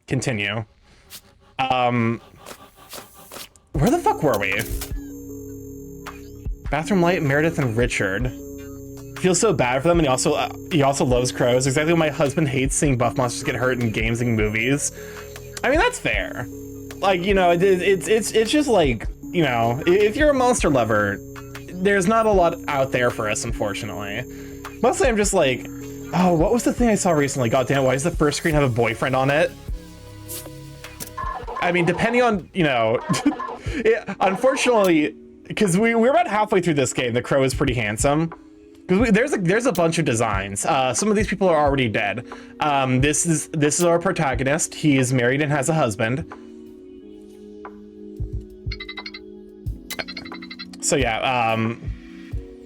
continue. Where the fuck were we? Bathroom Light, Meredith, and Richard. Feels so bad for them, and he also loves crows. Exactly what my husband hates, seeing buff monsters get hurt in games and movies. I mean, that's fair. Like, you know, it's just like, you know, if you're a monster lover, there's not a lot out there for us, unfortunately. Mostly I'm just like, oh, what was the thing I saw recently? God damn, why does the first screen have a boyfriend on it? I mean, depending on, you know, unfortunately, because we're about halfway through this game, the crow is pretty handsome. Because there's a bunch of designs. Some of these people are already dead. This is our protagonist. He is married and has a husband. So yeah,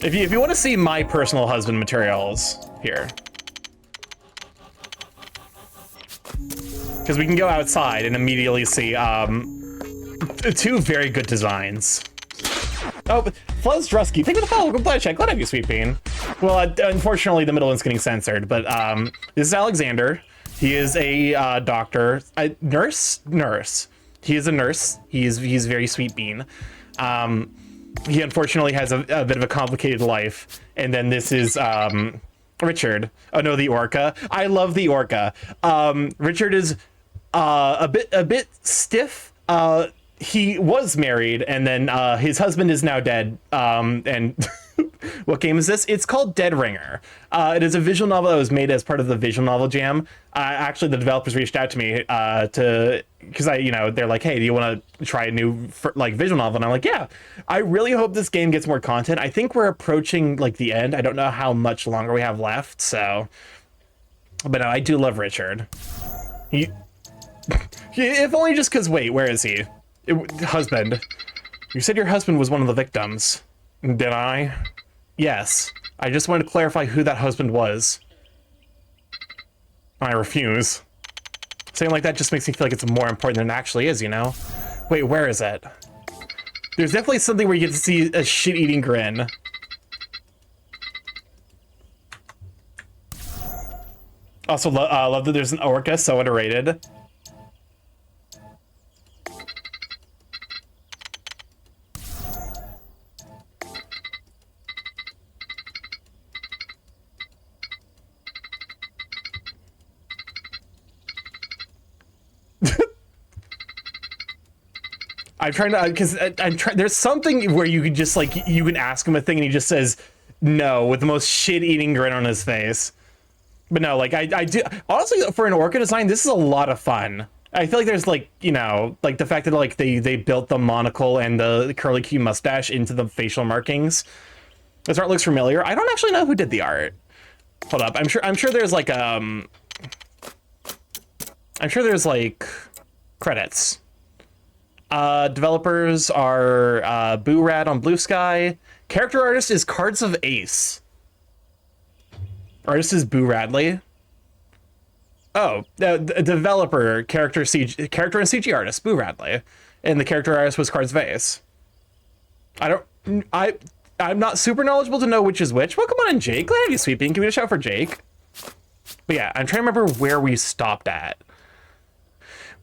if you want to see my personal husband materials here, because we can go outside and immediately see two very good designs. Oh, Fluzdrusky, thank you for the follow. Good play check. Glad to have you, Sweet Bean. Well, unfortunately, the middle one's getting censored, but this is Alexander. He is a doctor, nurse. He is a nurse. He's very Sweet Bean. He unfortunately has a bit of a complicated life. And then this is Richard. Oh no, the orca. I love the orca. Richard is a bit stiff. He was married, and then his husband is now dead. And what game is this? It's called Dead Ringer. It is a visual novel that was made as part of the Visual Novel Jam. Actually, the developers reached out to me because they're like, hey, do you want to try a new visual novel? And I'm like, yeah. I really hope this game gets more content. I think we're approaching like the end. I don't know how much longer we have left. So, but no, I do love Richard. If only just because. Wait, where is he? Husband. You said your husband was one of the victims. Did I? Yes. I just wanted to clarify who that husband was. I refuse. Saying like that just makes me feel like it's more important than it actually is, you know? Wait, where is it? There's definitely something where you get to see a shit-eating grin. Also, love that there's an orca, so underrated. I'm trying to, because there's something where you can just like, you can ask him a thing and he just says no with the most shit-eating grin on his face. But no, like I do, honestly, for an orca design, this is a lot of fun. I feel like there's like, you know, like the fact that like they built the monocle and the curly Q mustache into the facial markings. This art looks familiar. I don't actually know who did the art. Hold up, I'm sure there's like credits. Developers are Boo Rad on Blue Sky. Character artist is Cards of Ace. Artist is Boo Radley. Oh, the developer, character and CG artist, Boo Radley. And the character artist was Cards of Ace. I'm not super knowledgeable to know which is which. Well, come on in, Jake. Glad to have you, Sweet Bean. Give me a shout for Jake. But yeah, I'm trying to remember where we stopped at.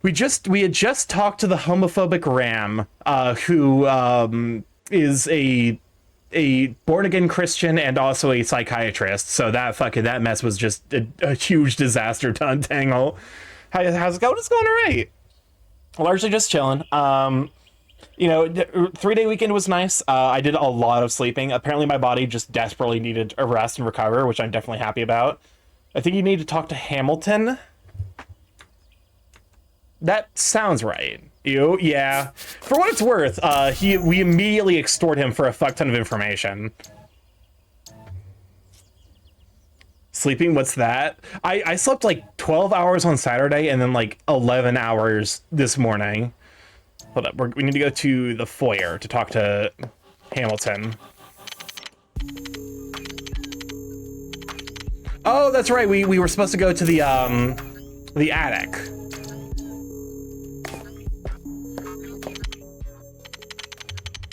We had just talked to the homophobic Ram, who is a born-again Christian and also a psychiatrist. So that mess was just a huge disaster to untangle. How's it going? It's going all right. Largely just chilling. 3-day weekend was nice. I did a lot of sleeping. Apparently my body just desperately needed a rest and recover, which I'm definitely happy about. I think you need to talk to Hamilton. That sounds right. Yeah. For what it's worth, we immediately extort him for a fuck ton of information. Sleeping, what's that? I slept like 12 hours on Saturday and then like 11 hours this morning. Hold up, we need to go to the foyer to talk to Hamilton. Oh, that's right, we were supposed to go to the attic.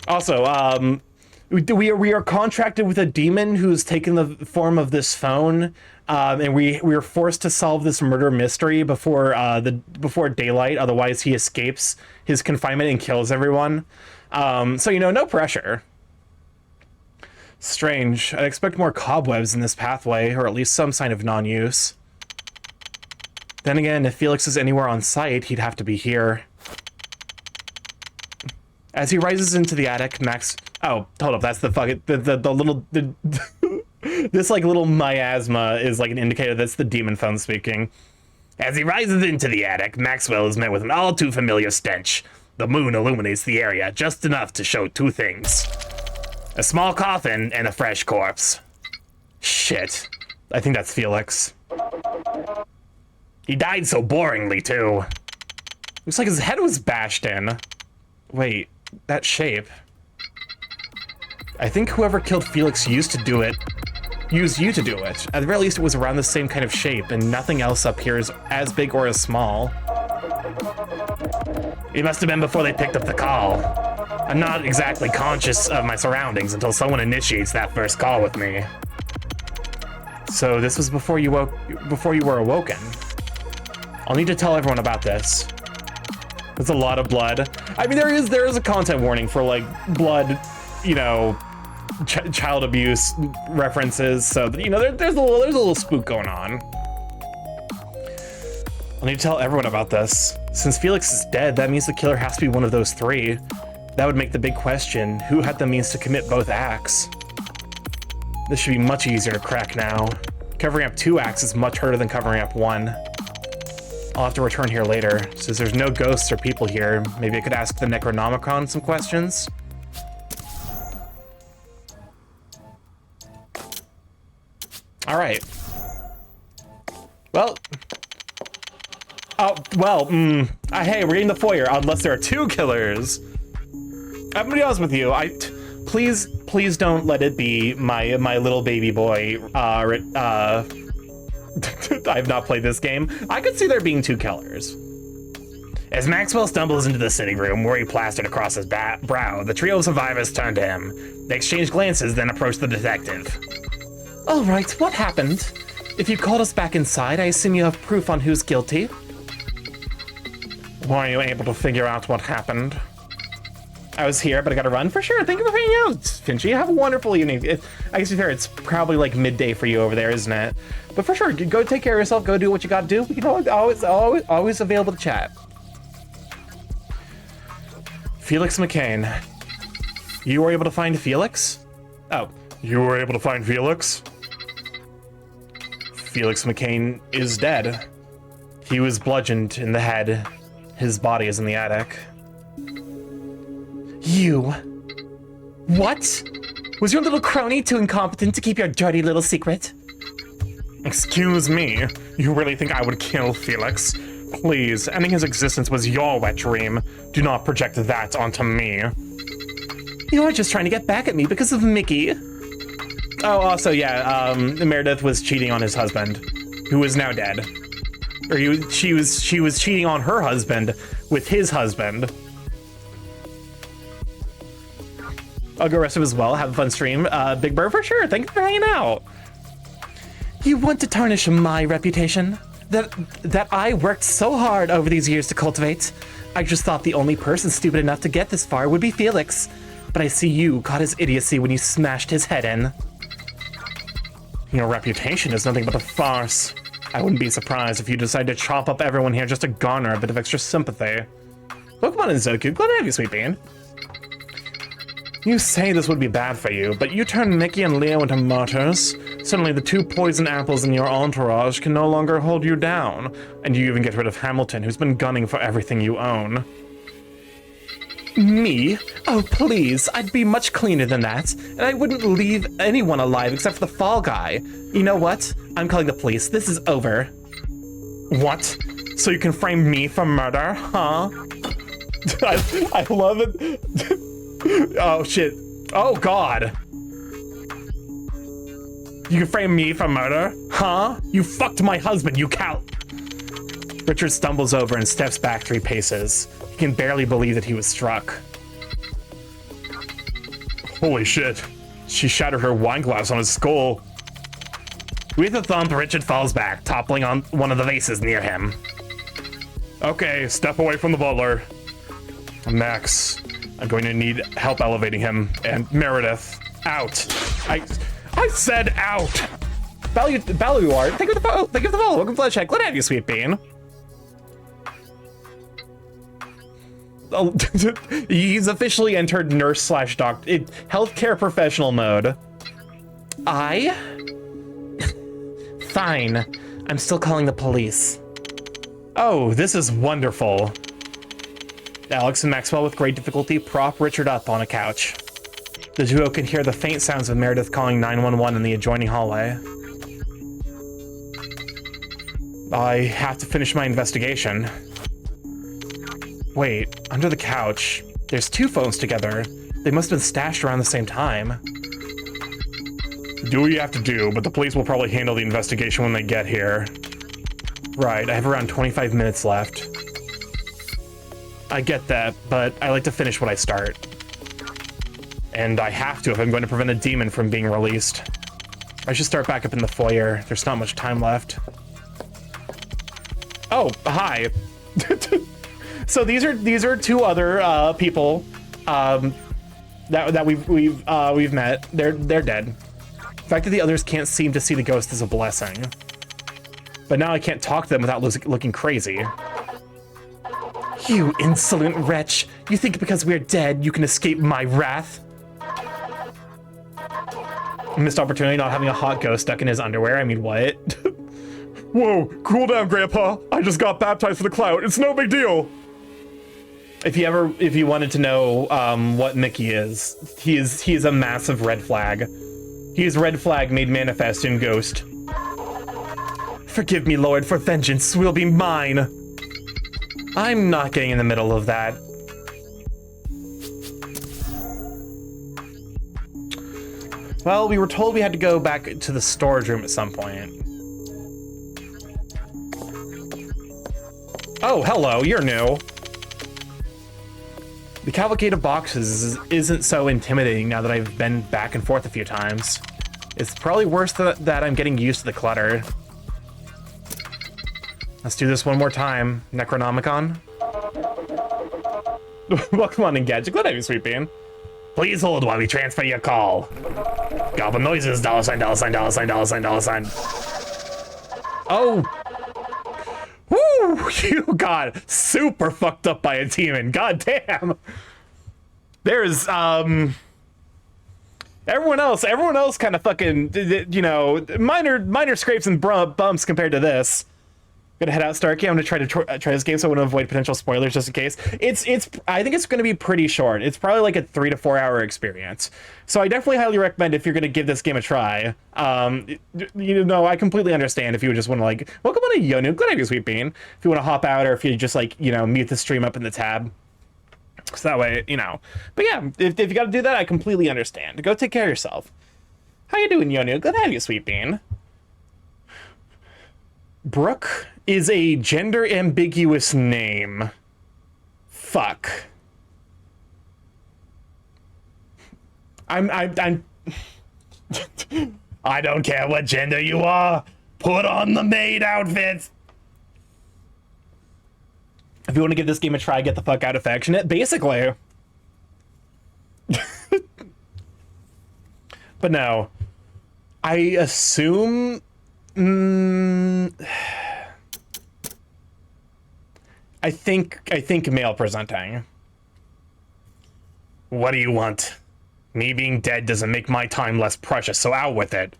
Also, We are contracted with a demon who's taken the form of this phone, and we are forced to solve this murder mystery before daylight. Otherwise, he escapes his confinement and kills everyone. So no pressure. Strange. I'd expect more cobwebs in this pathway, or at least some sign of non-use. Then again, if Felix is anywhere on site, he'd have to be here. As he rises into the attic, Max... Oh, hold up, that's the fucking... This, like, little miasma is, like, an indicator that's the demon phone speaking. As he rises into the attic, Maxwell is met with an all-too-familiar stench. The moon illuminates the area just enough to show two things. A small coffin and a fresh corpse. Shit. I think that's Felix. He died so boringly, too. Looks like his head was bashed in. Wait, that shape. I think whoever killed Felix used you to do it. At the very least, it was around the same kind of shape, and nothing else up here is as big or as small. It must have been before they picked up the call. I'm not exactly conscious of my surroundings until someone initiates that first call with me. So this was before you were awoken. I'll need to tell everyone about this. There's a lot of blood. I mean, there is a content warning for, like, blood, child abuse references. So there's a little spook going on. I'll need to tell everyone about this. Since Felix is dead, that means the killer has to be one of those three. That would make the big question, who had the means to commit both acts? This should be much easier to crack now. Covering up 2 acts is much harder than covering up 1. I'll have to return here later. Since there's no ghosts or people here, maybe I could ask the Necronomicon some questions? Alright. Well... hey, we're in the foyer, unless there are 2 killers. I'm gonna be honest with you. Please don't let it be my little baby boy. I have not played this game. I could see there being 2 killers. As Maxwell stumbles into the sitting room, worry plastered across his brow, the trio of survivors turn to him. They exchange glances, then approach the detective. All right, what happened? If you called us back inside, I assume you have proof on who's guilty. Were you able to figure out what happened? I was here, but I gotta run for sure. Thank you for hanging out, Finchy. Have a wonderful evening. I guess to be fair, it's probably like midday for you over there, isn't it? But for sure, go take care of yourself. Go do what you gotta do. We can always available to chat. Felix McCain. You were able to find Felix? Oh, you were able to find Felix? Felix McCain is dead. He was bludgeoned in the head. His body is in the attic. You. What? Was your little crony too incompetent to keep your dirty little secret? Excuse me, you really think I would kill Felix? Please, ending his existence was your wet dream. Do not project that onto me. You're just trying to get back at me because of Mickey. Oh, also, yeah, Meredith was cheating on his husband, who is now dead. Or she was cheating on her husband with his husband. I'll go rest of as well. Have a fun stream. Big Bird, for sure. Thank you for hanging out. You want to tarnish my reputation? That I worked so hard over these years to cultivate? I just thought the only person stupid enough to get this far would be Felix. But I see you caught his idiocy when you smashed his head in. Your reputation is nothing but a farce. I wouldn't be surprised if you decide to chop up everyone here just to garner a bit of extra sympathy. Pokemon and Zoku, glad to have you, sweet bean. You say this would be bad for you, but you turn Mickey and Leo into martyrs. Suddenly the 2 poison apples in your entourage can no longer hold you down. And you even get rid of Hamilton, who's been gunning for everything you own. Me? Oh, please, I'd be much cleaner than that. And I wouldn't leave anyone alive except for the fall guy. You know what? I'm calling the police. This is over. What? So you can frame me for murder, huh? I love it. Oh, shit. Oh, God. You can frame me for murder? Huh? You fucked my husband, you cow. Richard stumbles over and steps back 3 paces. He can barely believe that he was struck. Holy shit. She shattered her wine glass on his skull. With a thump, Richard falls back, toppling on one of the vases near him. Okay, step away from the butler. Max, I'm going to need help elevating him. And Meredith, out. I said out. Baluard, thank you for the follow. Welcome to Blood Check. Glad to have you, sweet bean. Oh, he's officially entered nurse/doctor, healthcare professional mode. Fine. I'm still calling the police. Oh, this is wonderful. Alex and Maxwell, with great difficulty, prop Richard up on a couch. The duo can hear the faint sounds of Meredith calling 911 in the adjoining hallway. I have to finish my investigation. Wait, under the couch, there's two phones together. They must have been stashed around the same time. Do what you have to do, but the police will probably handle the investigation when they get here. Right, I have around 25 minutes left. I get that, but I like to finish what I start. And I have to if I'm going to prevent a demon from being released. I should start back up in the foyer. There's not much time left. Oh, hi. So these are two other people that we've met. They're dead. The fact that the others can't seem to see the ghost is a blessing. But now I can't talk to them without looking crazy. You insolent wretch! You think because we're dead, you can escape my wrath? Missed opportunity not having a hot ghost stuck in his underwear. I mean, what? Whoa, cool down, Grandpa. I just got baptized for the clout. It's no big deal. If you wanted to know what Mickey is, he is a massive red flag. He is red flag made manifest in Ghost. Forgive me, Lord, for vengeance will be mine. I'm not getting in the middle of that. Well, we were told we had to go back to the storage room at some point. Oh, hello, you're new. The cavalcade of boxes isn't so intimidating now that I've been back and forth a few times. It's probably worse that I'm getting used to the clutter. Let's do this one more time. Necronomicon. Welcome on, Engadget. Glad to have you, sweet bean. Please hold while we transfer your call. Goblin noises, $, $. Oh. Woo! You got super fucked up by a demon. God damn. There's, everyone else kind of fucking, you know, minor scrapes and bumps compared to this. Gonna head out, Starky. I'm gonna try this game so I want to avoid potential spoilers just in case. I think it's gonna be pretty short. It's probably like a 3 to 4 hour experience. So I definitely highly recommend if you're gonna give this game a try. You know, I completely understand if you just want to like, welcome on a Yonu. Glad to have you, sweet bean. If you want to hop out or if you just like, you know, mute the stream up in the tab. So that way, you know. But yeah, if you got to do that, I completely understand. Go take care of yourself. How you doing, Yonu? Glad to have you, sweet bean. Brooke is a gender ambiguous name. Fuck. I'm I don't care what gender you are. Put on the maid outfit. If you want to give this game a try, get the fuck out affectionate, basically. But no. I assume I think male presenting. What do you want? Me being dead doesn't make my time less precious, so out with it.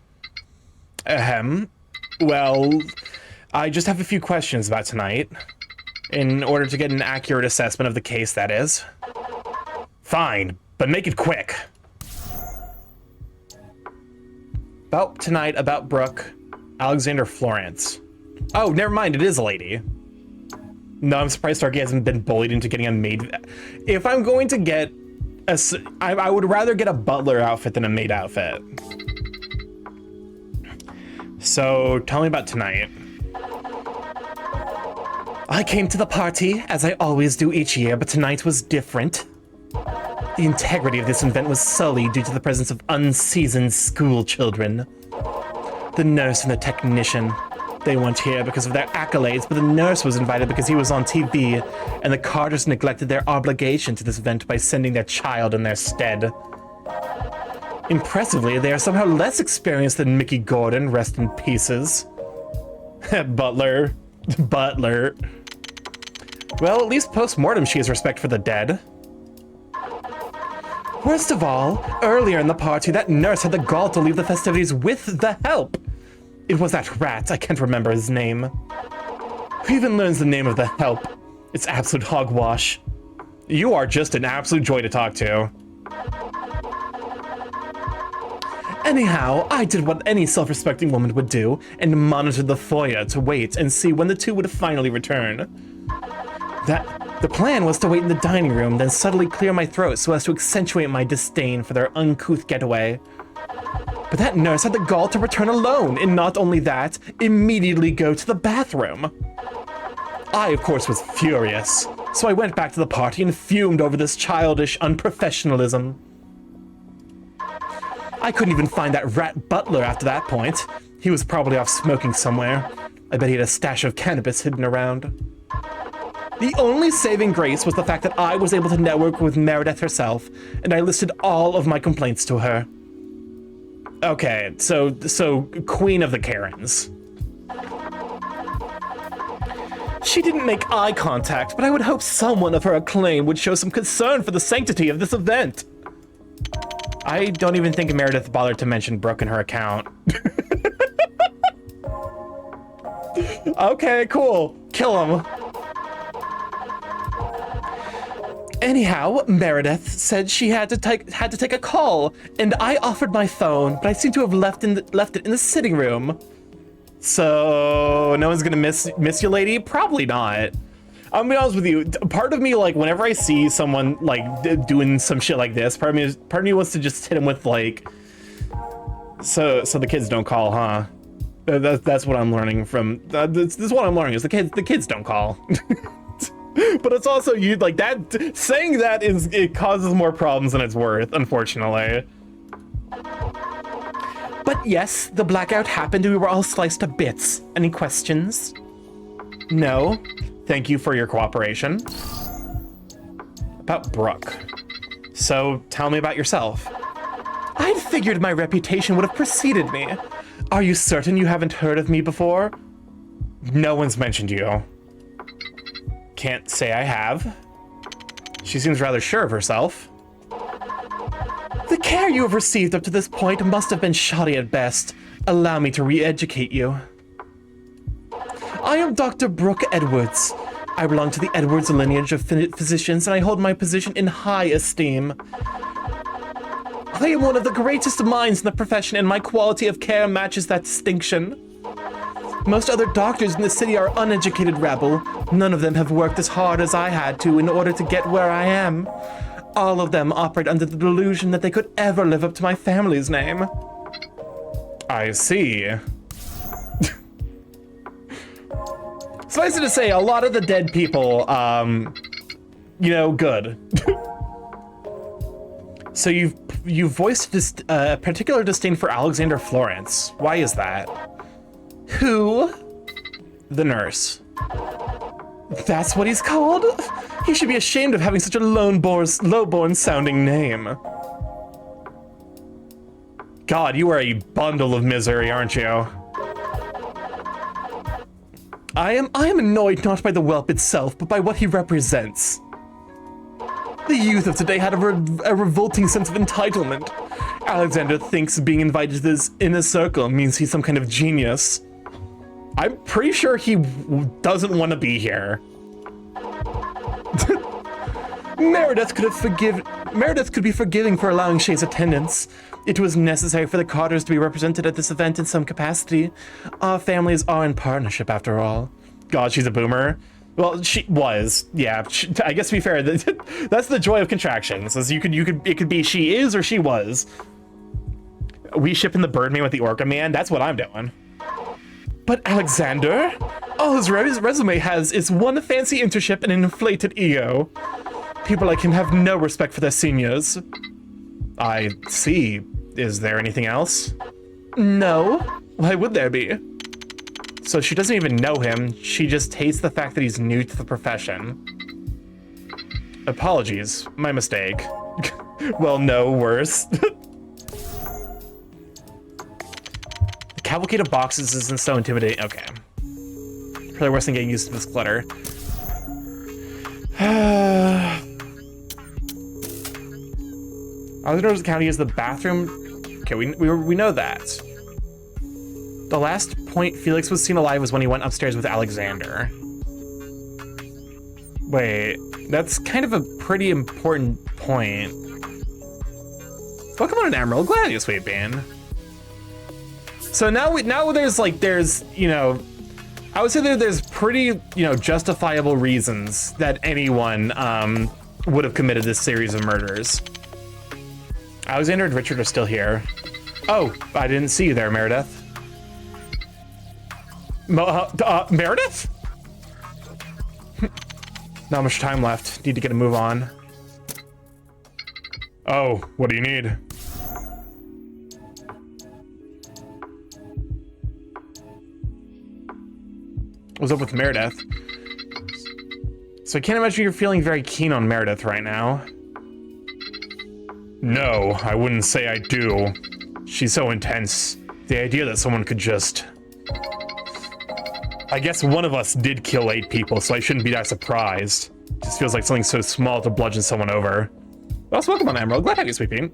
Well, I just have a few questions about tonight. In order to get an accurate assessment of the case, that is. Fine, but make it quick. About tonight, about Brooke, Alexander Florence. Oh, never mind, it is a lady. No, I'm surprised Starky hasn't been bullied into getting a maid. If I'm going to get I would rather get a butler outfit than a maid outfit. So tell me about tonight. I came to the party, as I always do each year, but tonight was different. The integrity of this event was sullied due to the presence of unseasoned school children. The nurse and the technician. They weren't here because of their accolades, but the nurse was invited because he was on TV, and the Carters neglected their obligation to this event by sending their child in their stead. Impressively, they are somehow less experienced than Mickey Gordon, rest in pieces. Butler. Butler. Well, at least post-mortem she has respect for the dead. Worst of all, earlier in the party, that nurse had the gall to leave the festivities with the help. It was that rat, I can't remember his name. Who even learns the name of the help? It's absolute hogwash. You are just an absolute joy to talk to. Anyhow, I did what any self-respecting woman would do and monitored the foyer to wait and see when the two would finally return. The plan was to wait in the dining room, then subtly clear my throat so as to accentuate my disdain for their uncouth getaway. But that nurse had the gall to return alone, and not only that, immediately go to the bathroom. I, of course, was furious, so I went back to the party and fumed over this childish unprofessionalism. I couldn't even find that rat Butler after that point. He was probably off smoking somewhere. I bet he had a stash of cannabis hidden around. The only saving grace was the fact that I was able to network with Meredith herself, and I listed all of my complaints to her. Okay, so Queen of the Karens. She didn't make eye contact, but I would hope someone of her acclaim would show some concern for the sanctity of this event. I don't even think Meredith bothered to mention Brooke in her account. Okay, cool. Kill him. Anyhow, Meredith said she had to take a call, and I offered my phone, but I seem to have left it in the sitting room. So no one's gonna miss you, lady? Probably not. I'm gonna be honest with you. Part of me, like, whenever I see someone like doing some shit like this, part of me wants to just hit him with like, so the kids don't call, huh? That's what I'm learning from. This is what I'm learning is the kids don't call. But it's also you like that saying that it causes more problems than it's worth, unfortunately. But yes, the blackout happened and we were all sliced to bits. Any questions? No. Thank you for your cooperation. About Brooke. So tell me about yourself. I'd figured my reputation would have preceded me. Are you certain you haven't heard of me before? No one's mentioned you. Can't say I have. She seems rather sure of herself. The care you have received up to this point must have been shoddy at best. Allow me to re-educate you. I am Dr. Brooke Edwards. I belong to the Edwards lineage of physicians, and I hold my position in high esteem. I am one of the greatest minds in the profession, and my quality of care matches that distinction. Most other doctors in the city are uneducated rabble. None of them have worked as hard as I had to in order to get where I am. All of them operate under the delusion that they could ever live up to my family's name. I see. Suffice it to say, a lot of the dead people, you know, good. So you've voiced a particular disdain for Alexander Florence. Why is that? Who? The nurse. That's what he's called? He should be ashamed of having such a lowborn sounding name. God, you are a bundle of misery, aren't you? I am annoyed not by the whelp itself, but by what he represents. The youth of today had a revolting sense of entitlement. Alexander thinks being invited to this inner circle means he's some kind of genius. I'm pretty sure he doesn't want to be here. Meredith could be forgiving for allowing Shay's attendance. It was necessary for the Carters to be represented at this event in some capacity. Our families are in partnership, after all. God, she's a boomer. Well, she was. Yeah, I guess to be fair, that's the joy of contractions. As it could be she is or she was. We shipping the Birdman with the Orca Man. That's what I'm doing. But Alexander? All his resume has is one fancy internship and an inflated ego. People like him have no respect for their seniors. I see. Is there anything else? No. Why would there be? So she doesn't even know him. She just hates the fact that he's new to the profession. Apologies. My mistake. Well, no, worse. The cavalcade of boxes isn't so intimidating. Okay. Probably worse than getting used to this clutter. Alexander's County is the bathroom. Okay, we know that. The last point Felix was seen alive was when he went upstairs with Alexander. Wait, that's kind of a pretty important point. Welcome on an Emerald. Glad you, sweet bean. So now there's, you know, I would say that there's pretty, you know, justifiable reasons that anyone would have committed this series of murders. Alexander and Richard are still here. Oh, I didn't see you there, Meredith. Meredith? Not much time left. Need to get a move on. Oh, what do you need? What's up with Meredith? So I can't imagine you're feeling very keen on Meredith right now. No, I wouldn't say I do. She's so intense. The idea that someone could just... I guess one of us did kill 8 people, so I shouldn't be that surprised. Just feels like something so small to bludgeon someone over. Well, welcome on, Emerald. Glad to have you, sweeping.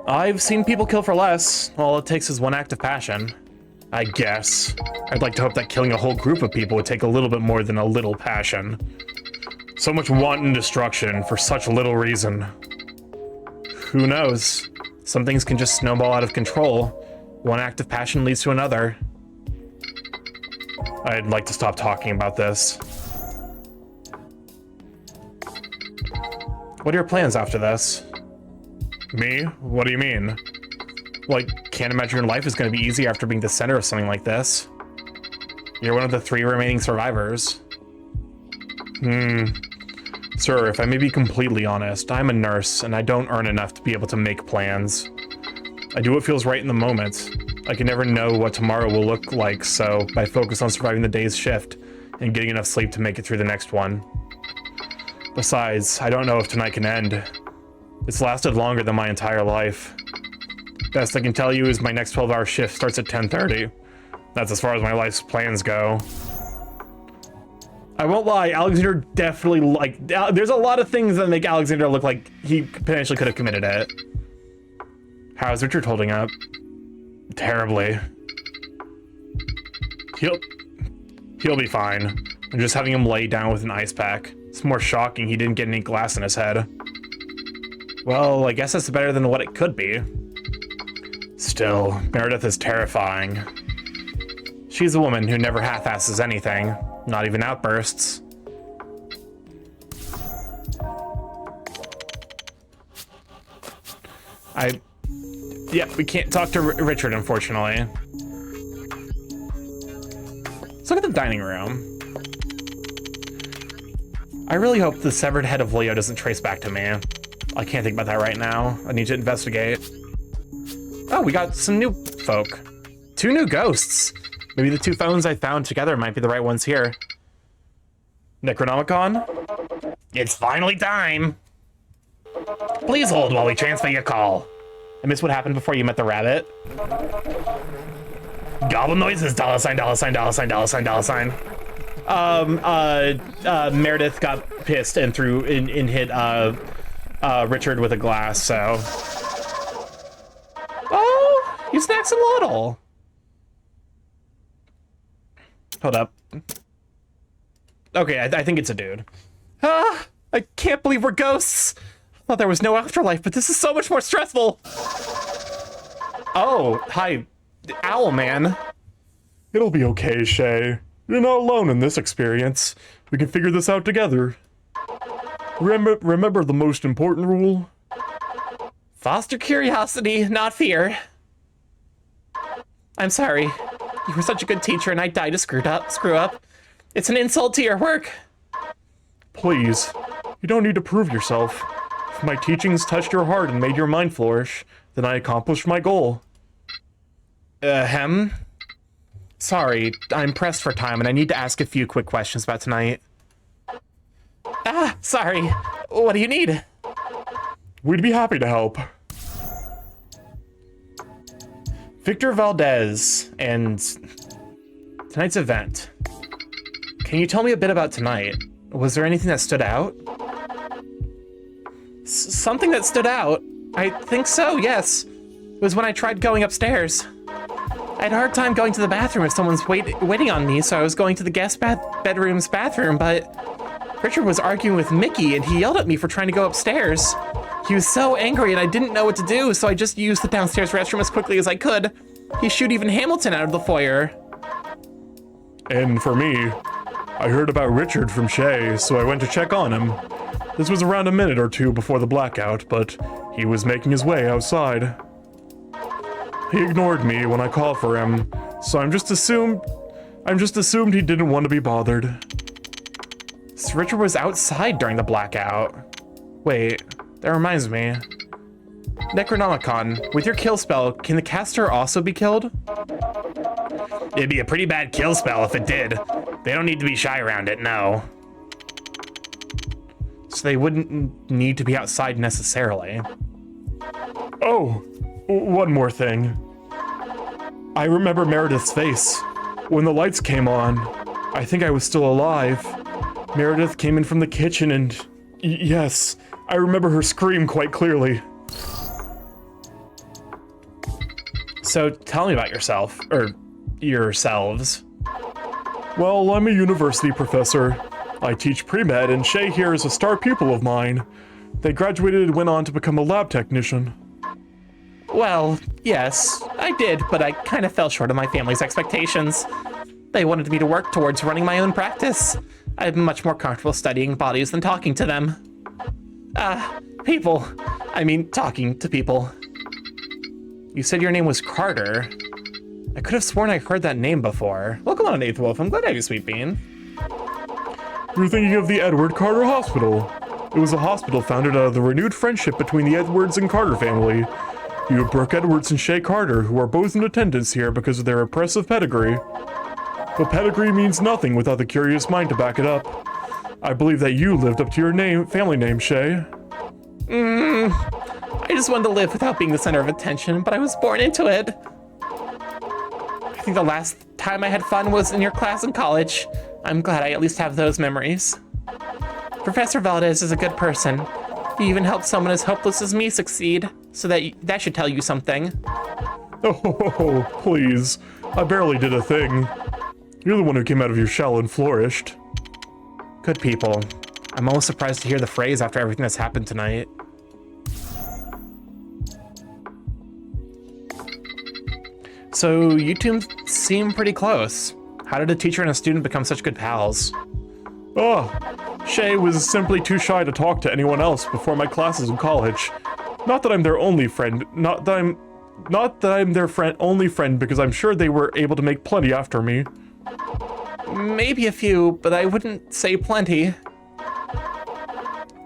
I've seen people kill for less. All it takes is one act of passion. I guess. I'd like to hope that killing a whole group of people would take a little bit more than a little passion. So much wanton destruction for such little reason. Who knows? Some things can just snowball out of control. One act of passion leads to another. I'd like to stop talking about this. What are your plans after this? Me? What do you mean? Well, I can't imagine your life is going to be easy after being the center of something like this. You're one of the 3 remaining survivors. Sir, if I may be completely honest, I'm a nurse, and I don't earn enough to be able to make plans. I do what feels right in the moment. I can never know what tomorrow will look like, so I focus on surviving the day's shift and getting enough sleep to make it through the next one. Besides, I don't know if tonight can end. It's lasted longer than my entire life. Best I can tell you is my next 12-hour shift starts at 10:30. That's as far as my life's plans go. I won't lie, Alexander definitely, like, there's a lot of things that make Alexander look like he potentially could have committed it. How's Richard holding up? Terribly. He'll be fine. I'm just having him lay down with an ice pack. It's more shocking he didn't get any glass in his head. Well, I guess that's better than what it could be. Still, Meredith is terrifying. She's a woman who never half-asses anything, not even outbursts. Yeah, we can't talk to Richard, unfortunately. Let's look at the dining room. I really hope the severed head of Leo doesn't trace back to me. I can't think about that right now. I need to investigate. Oh, we got some new folk. 2 new ghosts. Maybe the 2 phones I found together might be the right ones here. Necronomicon? It's finally time! Please hold while we transfer your call. I missed what happened before you met the rabbit. Gobble noises, $sign, $sign. Meredith got pissed and hit Richard with a glass, so. Oh, you snack some Lottle. Hold up. Okay, I think it's a dude. I can't believe we're ghosts. I thought there was no afterlife, but this is so much more stressful. Oh, hi, Owl Man. It'll be okay, Shay. You're not alone in this experience. We can figure this out together. Remember the most important rule? Foster curiosity, not fear. I'm sorry. You were such a good teacher and I died to screw up. It's an insult to your work. Please. You don't need to prove yourself. If my teachings touched your heart and made your mind flourish, then I accomplished my goal. Sorry, I'm pressed for time and I need to ask a few quick questions about tonight. Sorry. What do you need? We'd be happy to help. Victor Valdez and tonight's event. Can you tell me a bit about tonight? Was there anything that stood out? Something that stood out? I think so, yes. It was when I tried going upstairs. I had a hard time going to the bathroom if someone's waiting on me, so I was going to the guest bedroom's bathroom, but Richard was arguing with Mickey and he yelled at me for trying to go upstairs. He was so angry and I didn't know what to do, so I just used the downstairs restroom as quickly as I could. He shooed even Hamilton out of the foyer. And for me, I heard about Richard from Shay, so I went to check on him. This was around a minute or two before the blackout, but he was making his way outside. He ignored me when I called for him, so I'm just assumed he didn't want to be bothered. So Richard was outside during the blackout. Wait, that reminds me. Necronomicon, with your kill spell, can the caster also be killed? It'd be a pretty bad kill spell if it did. They don't need to be shy around it, no. So they wouldn't need to be outside necessarily. Oh, one more thing. I remember Meredith's face. When the lights came on, I think I was still alive. Meredith came in from the kitchen and... yes, I remember her scream quite clearly. So tell me about yourself, or yourselves. Well, I'm a university professor. I teach pre-med, and Shay here is a star pupil of mine. They graduated and went on to become a lab technician. Well, yes, I did, but I kind of fell short of my family's expectations. They wanted me to work towards running my own practice. I'm much more comfortable studying bodies than talking to them. People. I mean, talking to people. You said your name was Carter. I could have sworn I heard that name before. Welcome on, Eighth Wolf. I'm glad to have you, Sweet Bean. You're thinking of the Edward Carter Hospital. It was a hospital founded out of the renewed friendship between the Edwards and Carter family. You have Brooke Edwards and Shay Carter, who are both in attendance here because of their impressive pedigree. But pedigree means nothing without the curious mind to back it up. I believe that you lived up to your family name, Shay. I just wanted to live without being the center of attention, but I was born into it. I think the last time I had fun was in your class in college. I'm glad I at least have those memories. Professor Valdez is a good person. He even helped someone as hopeless as me succeed, so that should tell you something. Oh, please. I barely did a thing. You're the one who came out of your shell and flourished. Good people. I'm almost surprised to hear the phrase after everything that's happened tonight. So you two seem pretty close. How did a teacher and a student become such good pals? Shay was simply too shy to talk to anyone else before my classes in college. Not that I'm their only friend, not that I'm their only friend, because I'm sure they were able to make plenty after me. Maybe a few, but I wouldn't say plenty.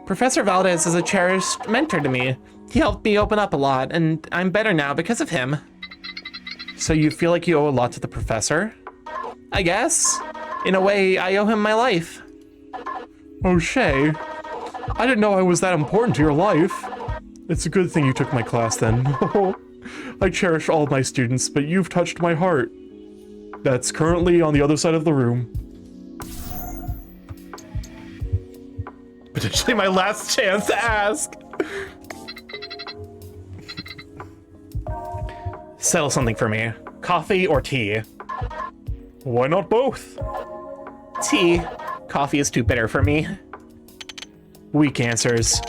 Professor Valdez is a cherished mentor to me. He helped me open up a lot, and I'm better now because of him. So you feel like you owe a lot to the professor? I guess. In a way, I owe him my life. Oh, Shay. I didn't know I was that important to your life. It's a good thing you took my class then. I cherish all my students, but you've touched my heart. That's currently on the other side of the room. Potentially my last chance to ask. Settle something for me. Coffee or tea? Why not both? Tea. Coffee is too bitter for me. Weak answers.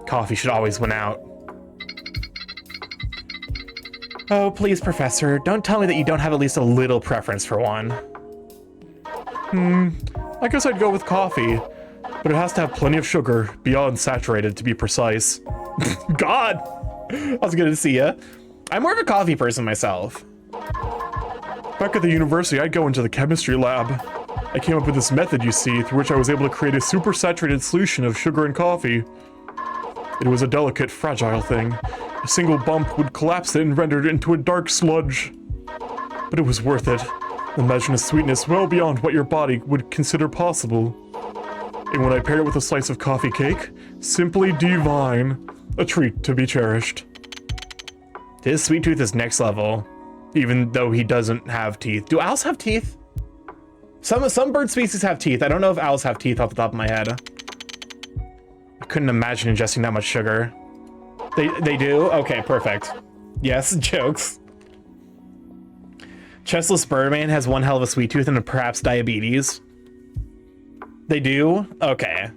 Coffee should always win out. Oh, please, Professor, don't tell me that you don't have at least a little preference for one. I guess I'd go with coffee, but it has to have plenty of sugar, beyond saturated to be precise. God! I was good to see ya. I'm more of a coffee person myself. Back at the university, I'd go into the chemistry lab. I came up with this method, you see, through which I was able to create a supersaturated solution of sugar and coffee. It was a delicate, fragile thing. A single bump would collapse it and render it into a dark sludge. But it was worth it. Imagine a sweetness well beyond what your body would consider possible. And when I paired it with a slice of coffee cake, simply divine. A treat to be cherished. His sweet tooth is next level, even though he doesn't have teeth. Do owls have teeth? Some bird species have teeth. I don't know if owls have teeth off the top of my head. I couldn't imagine ingesting that much sugar. They do? Okay, perfect. Yes, jokes. Chestless Birdman has one hell of a sweet tooth and perhaps diabetes. They do? Okay.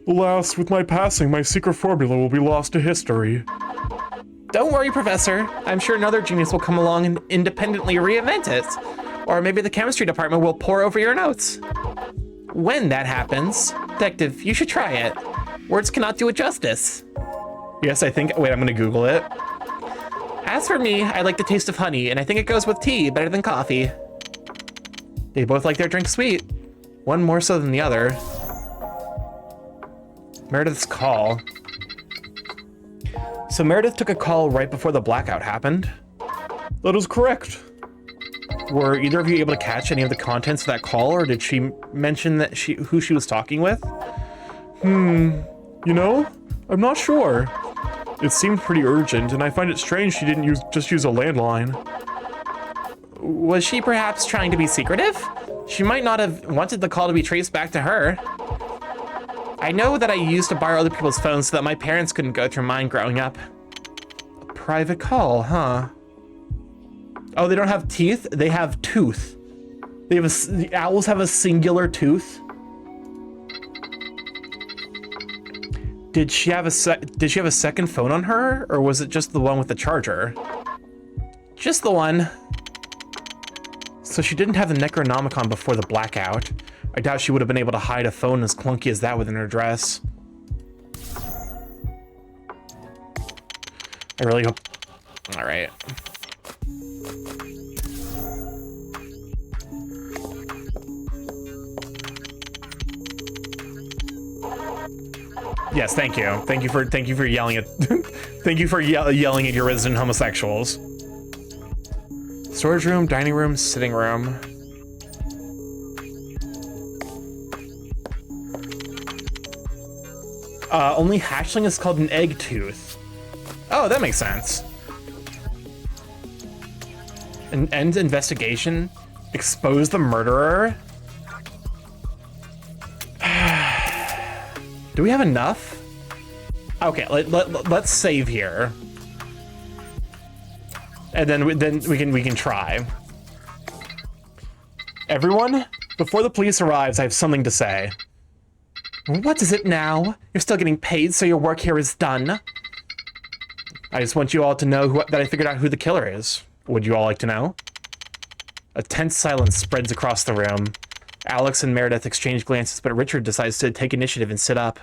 Alas, with my passing, my secret formula will be lost to history. Don't worry, Professor. I'm sure another genius will come along and independently reinvent it. Or maybe the chemistry department will pore over your notes. When that happens, Detective, you should try it. Words cannot do it justice. Yes, I think... Wait, I'm gonna Google it. As for me, I like the taste of honey, and I think it goes with tea better than coffee. They both like their drink sweet. One more so than the other. Meredith's call. So Meredith took a call right before the blackout happened? That is correct. Were either of you able to catch any of the contents of that call, or did she mention that who she was talking with? You know, I'm not sure. It seemed pretty urgent, and I find it strange she didn't just use a landline. Was she perhaps trying to be secretive? She might not have wanted the call to be traced back to her. I know that I used to borrow other people's phones so that my parents couldn't go through mine growing up. A private call, huh? Oh, they don't have teeth? They have tooth. They have the owls have a singular tooth. Did she have a second phone on her, or was it just the one with the charger? Just the one. So she didn't have the Necronomicon before the blackout. I doubt she would have been able to hide a phone as clunky as that within her dress. I really hope... All right. Yes, thank you. Thank you for yelling at thank you for yelling at your resident homosexuals. Storage room, dining room, sitting room. Only hatchling is called an egg tooth. Oh, that makes sense. An end investigation? Expose the murderer? Do we have enough? Okay, let's save here. And then we can try. Everyone, before the police arrives, I have something to say. What is it now? You're still getting paid, so your work here is done. I just want you all to know that I figured out who the killer is. Would you all like to know? A tense silence spreads across the room. Alex and Meredith exchange glances, but Richard decides to take initiative and sit up.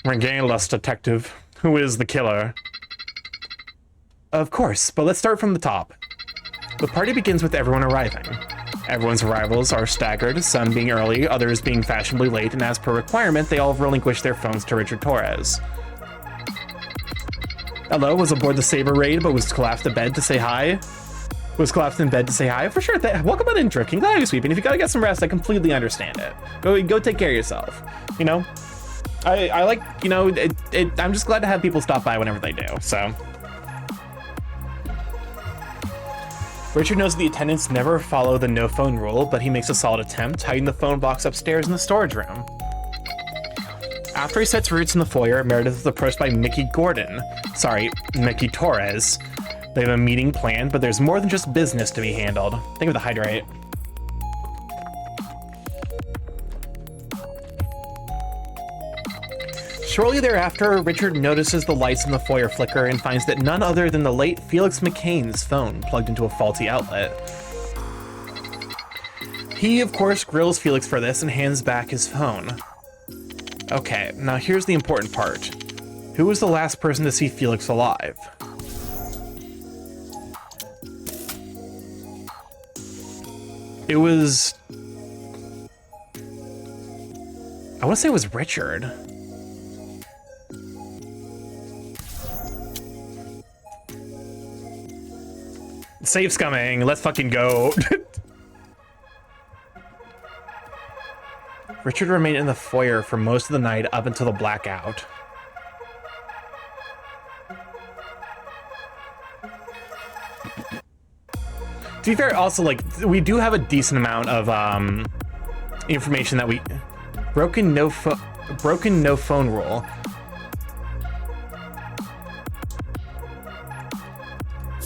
Regale-us, Detective. Who is the killer? Of course, but let's start from the top. The party begins with everyone arriving. Everyone's arrivals are staggered, some being early, others being fashionably late, and as per requirement, they all relinquish their phones to Richard Torres. Hello was aboard the Saber Raid, but was collapsed in bed to say hi. For sure. Welcome on in, Drifting. Glad you're sleeping. If you gotta get some rest, I completely understand it. Go take care of yourself. You know, I like, you know, I'm just glad to have people stop by whenever they do. So. Richard knows the attendants never follow the no phone rule, but he makes a solid attempt, hiding the phone box upstairs in the storage room. After he sets roots in the foyer, Meredith is approached by Mickey Torres. They have a meeting planned, but there's more than just business to be handled. Think of the hydrate. Shortly thereafter, Richard notices the lights in the foyer flicker and finds that none other than the late Felix McCain's phone plugged into a faulty outlet. He, of course, grills Felix for this and hands back his phone. Okay, now here's the important part. Who was the last person to see Felix alive? It was I want to say it was Richard. Safe's coming. Let's fucking go. Richard remained in the foyer for most of the night up until the blackout. To be fair, also, like, we do have a decent amount of information that we... Broken no phone rule.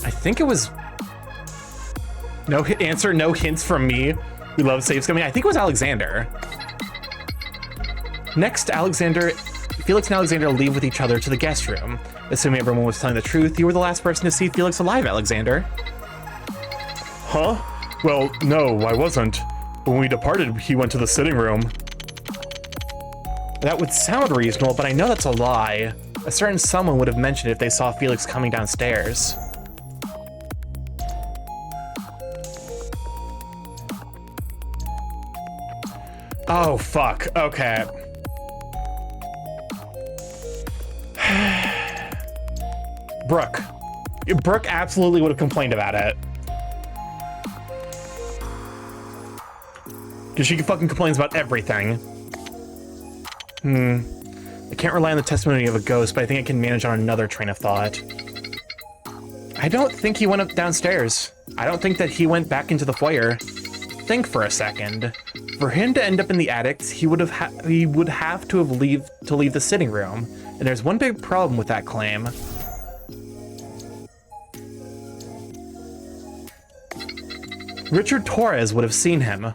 I think it was... No answer, no hints from me. We love saves coming. I think it was Alexander. Next, Felix and Alexander leave with each other to the guest room. Assuming everyone was telling the truth, you were the last person to see Felix alive, Alexander. Huh? Well, no, I wasn't. When we departed, he went to the sitting room. That would sound reasonable, but I know that's a lie. A certain someone would have mentioned it if they saw Felix coming downstairs. Oh, fuck. Okay. Brooke. Brooke absolutely would have complained about it. Because she fucking complains about everything. I can't rely on the testimony of a ghost, but I think I can manage on another train of thought. I don't think he went up downstairs. I don't think that he went back into the foyer. Think for a second. For him to end up in the attic, he would have to leave the sitting room. And there's one big problem with that claim. Richard Torres would have seen him.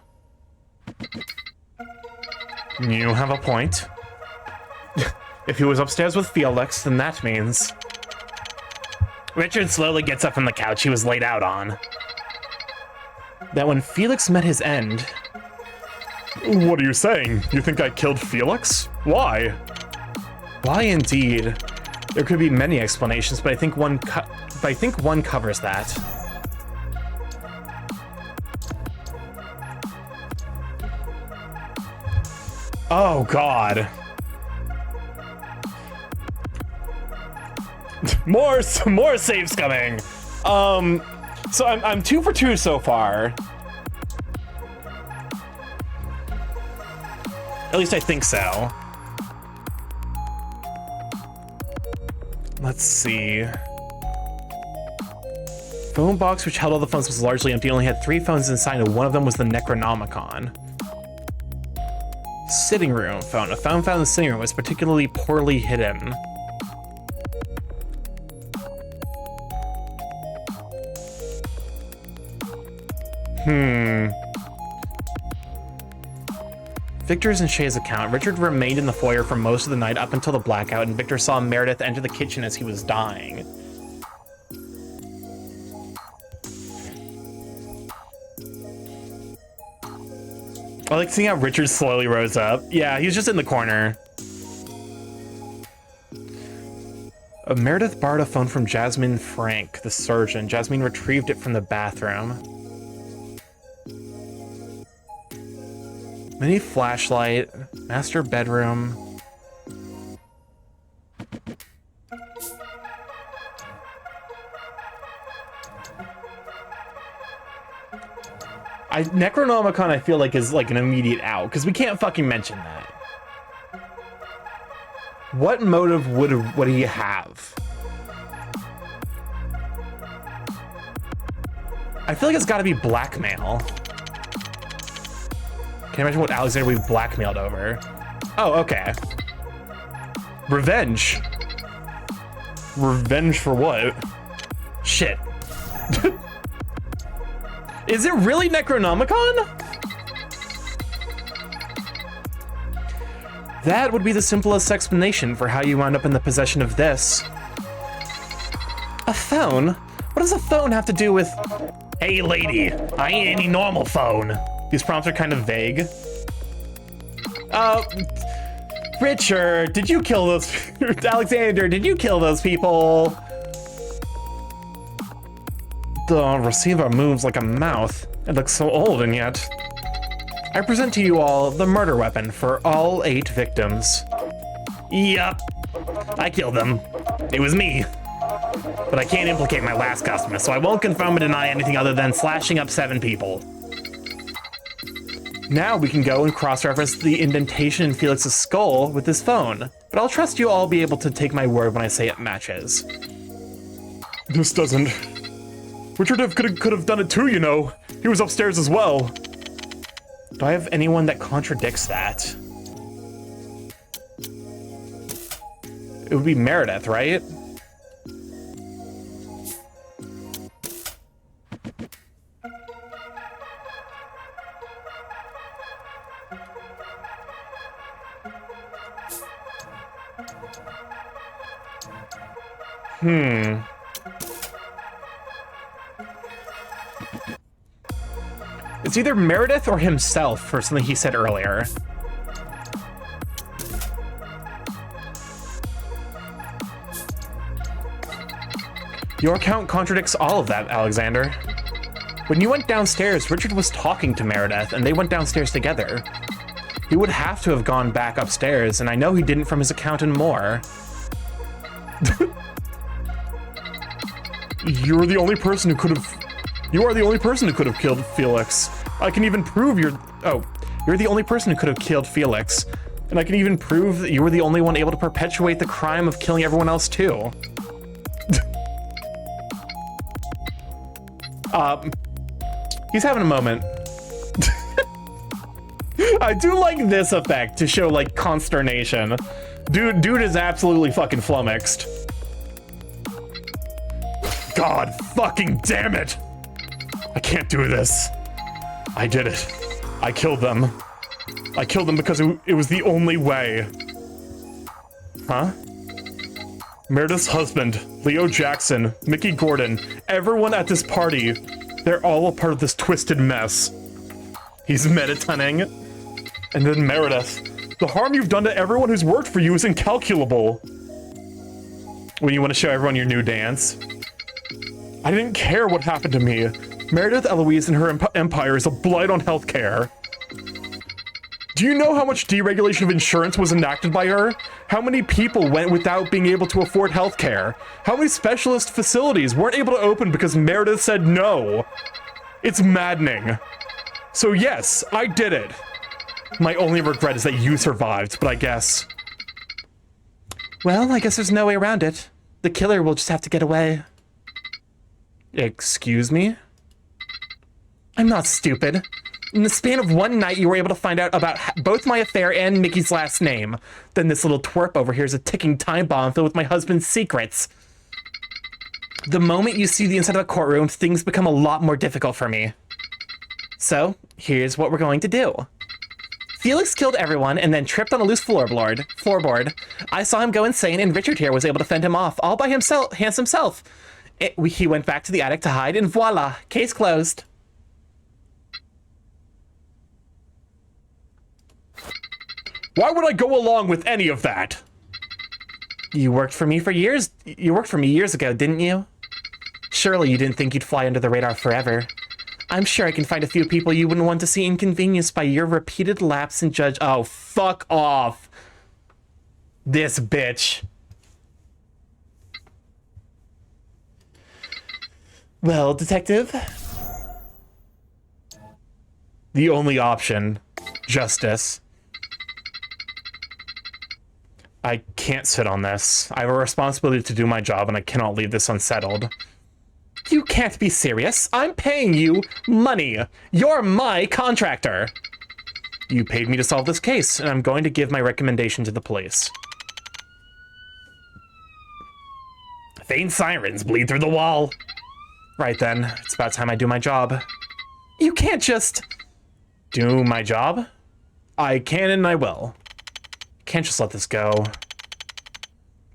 You have a point. If he was upstairs with Felix, then that means... Richard slowly gets up from the couch he was laid out on. That when Felix met his end... What are you saying? You think I killed Felix? Why? Why indeed? There could be many explanations, but I think one covers that. Oh God. more saves coming. So I'm 2 for 2 so far. At least I think so. Let's see. Phone box which held all the phones was largely empty. Only had 3 phones inside, and one of them was the Necronomicon. Sitting room phone. A phone found in the sitting room was particularly poorly hidden. Victor's and Shay's account. Richard remained in the foyer for most of the night up until the blackout, and Victor saw Meredith enter the kitchen as he was dying. I like seeing how Richard slowly rose up. Yeah, he's just in the corner. Meredith borrowed a phone from Jasmine Frank, the surgeon. Jasmine retrieved it from the bathroom. Mini flashlight, master bedroom. Necronomicon I feel like is like an immediate out, because we can't fucking mention that. What motive would he have? I feel like it's gotta be blackmail. Can you imagine what Alexander would be blackmailed over? Oh, okay. Revenge. Revenge for what? Shit. Is it really Necronomicon? That would be the simplest explanation for how you wound up in the possession of this. A phone? What does a phone have to do with... Hey lady, I ain't any normal phone. These prompts are kind of vague. Richard, did you kill those... Alexander, did you kill those people? The receiver moves like a mouth. It looks so old and yet... I present to you all the murder weapon for all 8 victims. Yup, I killed them. It was me. But I can't implicate my last customer, so I won't confirm or deny anything other than slashing up 7 people. Now we can go and cross-reference the indentation in Felix's skull with his phone, but I'll trust you all be able to take my word when I say it matches. This doesn't. Richard could have done it too, you know. He was upstairs as well. Do I have anyone that contradicts that? It would be Meredith, right? It's either Meredith or himself for something he said earlier. Your account contradicts all of that, Alexander. When you went downstairs, Richard was talking to Meredith, and they went downstairs together. He would have to have gone back upstairs, and I know he didn't from his account and more. You are the only person who could have killed Felix. I can even prove you're the only person who could have killed Felix. And I can even prove that you were the only one able to perpetuate the crime of killing everyone else too. He's having a moment. I do like this effect to show like consternation. Dude is absolutely fucking flummoxed. God fucking damn it! I can't do this. I did it. I killed them. I killed them because it was the only way. Huh? Meredith's husband, Leo Jackson, Mickey Gordon, everyone at this party, they're all a part of this twisted mess. He's meditating. And then Meredith, the harm you've done to everyone who's worked for you is incalculable. When you want to show everyone your new dance. I didn't care what happened to me. Meredith Eloise and her empire is a blight on healthcare. Do you know how much deregulation of insurance was enacted by her? How many people went without being able to afford healthcare? How many specialist facilities weren't able to open because Meredith said no? It's maddening. So yes, I did it. My only regret is that you survived, but I guess... Well, I guess there's no way around it. The killer will just have to get away. Excuse me? I'm not stupid. In the span of one night, you were able to find out about both my affair and Mickey's last name. Then this little twerp over here is a ticking time bomb filled with my husband's secrets. The moment you see the inside of a courtroom, things become a lot more difficult for me. So, here's what we're going to do. Felix killed everyone and then tripped on a loose floorboard. I saw him go insane, and Richard here was able to fend him off, all by himself. He went back to the attic to hide, and voila, case closed. Why would I go along with any of that? You worked for me years ago, didn't you? Surely you didn't think you'd fly under the radar forever. I'm sure I can find a few people you wouldn't want to see inconvenienced by your repeated lapse in judge. Oh, fuck off. This bitch. Well, detective. The only option. Justice. I can't sit on this. I have a responsibility to do my job, and I cannot leave this unsettled. You can't be serious. I'm paying you money. You're my contractor. You paid me to solve this case, and I'm going to give my recommendation to the police. Faint sirens bleed through the wall. Right then, it's about time I do my job. You can't just... Do my job? I can and I will. Can't just let this go.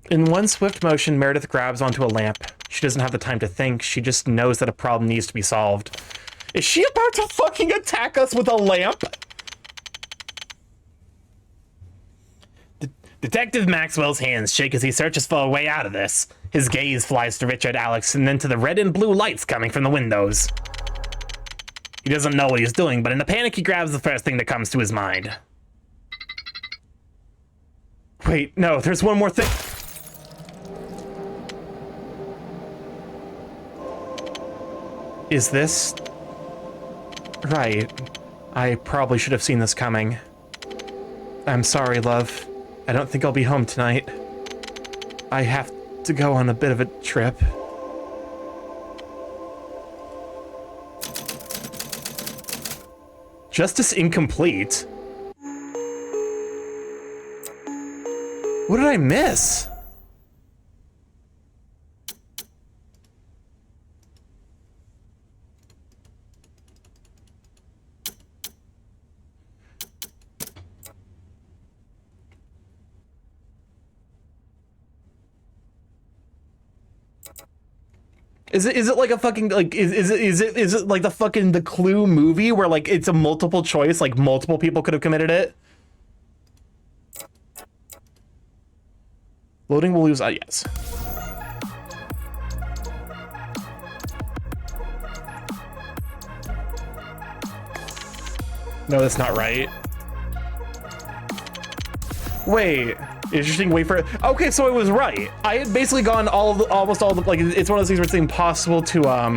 In one swift motion, Meredith grabs onto a lamp. She doesn't have the time to think. She just knows that a problem needs to be solved. Is she about to fucking attack us with a lamp? Detective Maxwell's hands shake as he searches for a way out of this. His gaze flies to Richard, Alex, and then to the red and blue lights coming from the windows. He He doesn't know what he's doing, but in a panic, he grabs the first thing that comes to his mind. Wait, no, there's one more thing. Is this... right? I probably should have seen this coming. I'm sorry, love. I don't think I'll be home tonight. I have to go on a bit of a trip. Justice incomplete? What did I miss? Is it like a fucking like is it like the fucking The Clue movie where like it's a multiple choice, like multiple people could have committed it? Loading will lose. Yes. No, that's not right. Wait. Interesting. Wait for it. Okay, so it was right. I had basically gone almost all the like. It's one of those things where it's impossible to I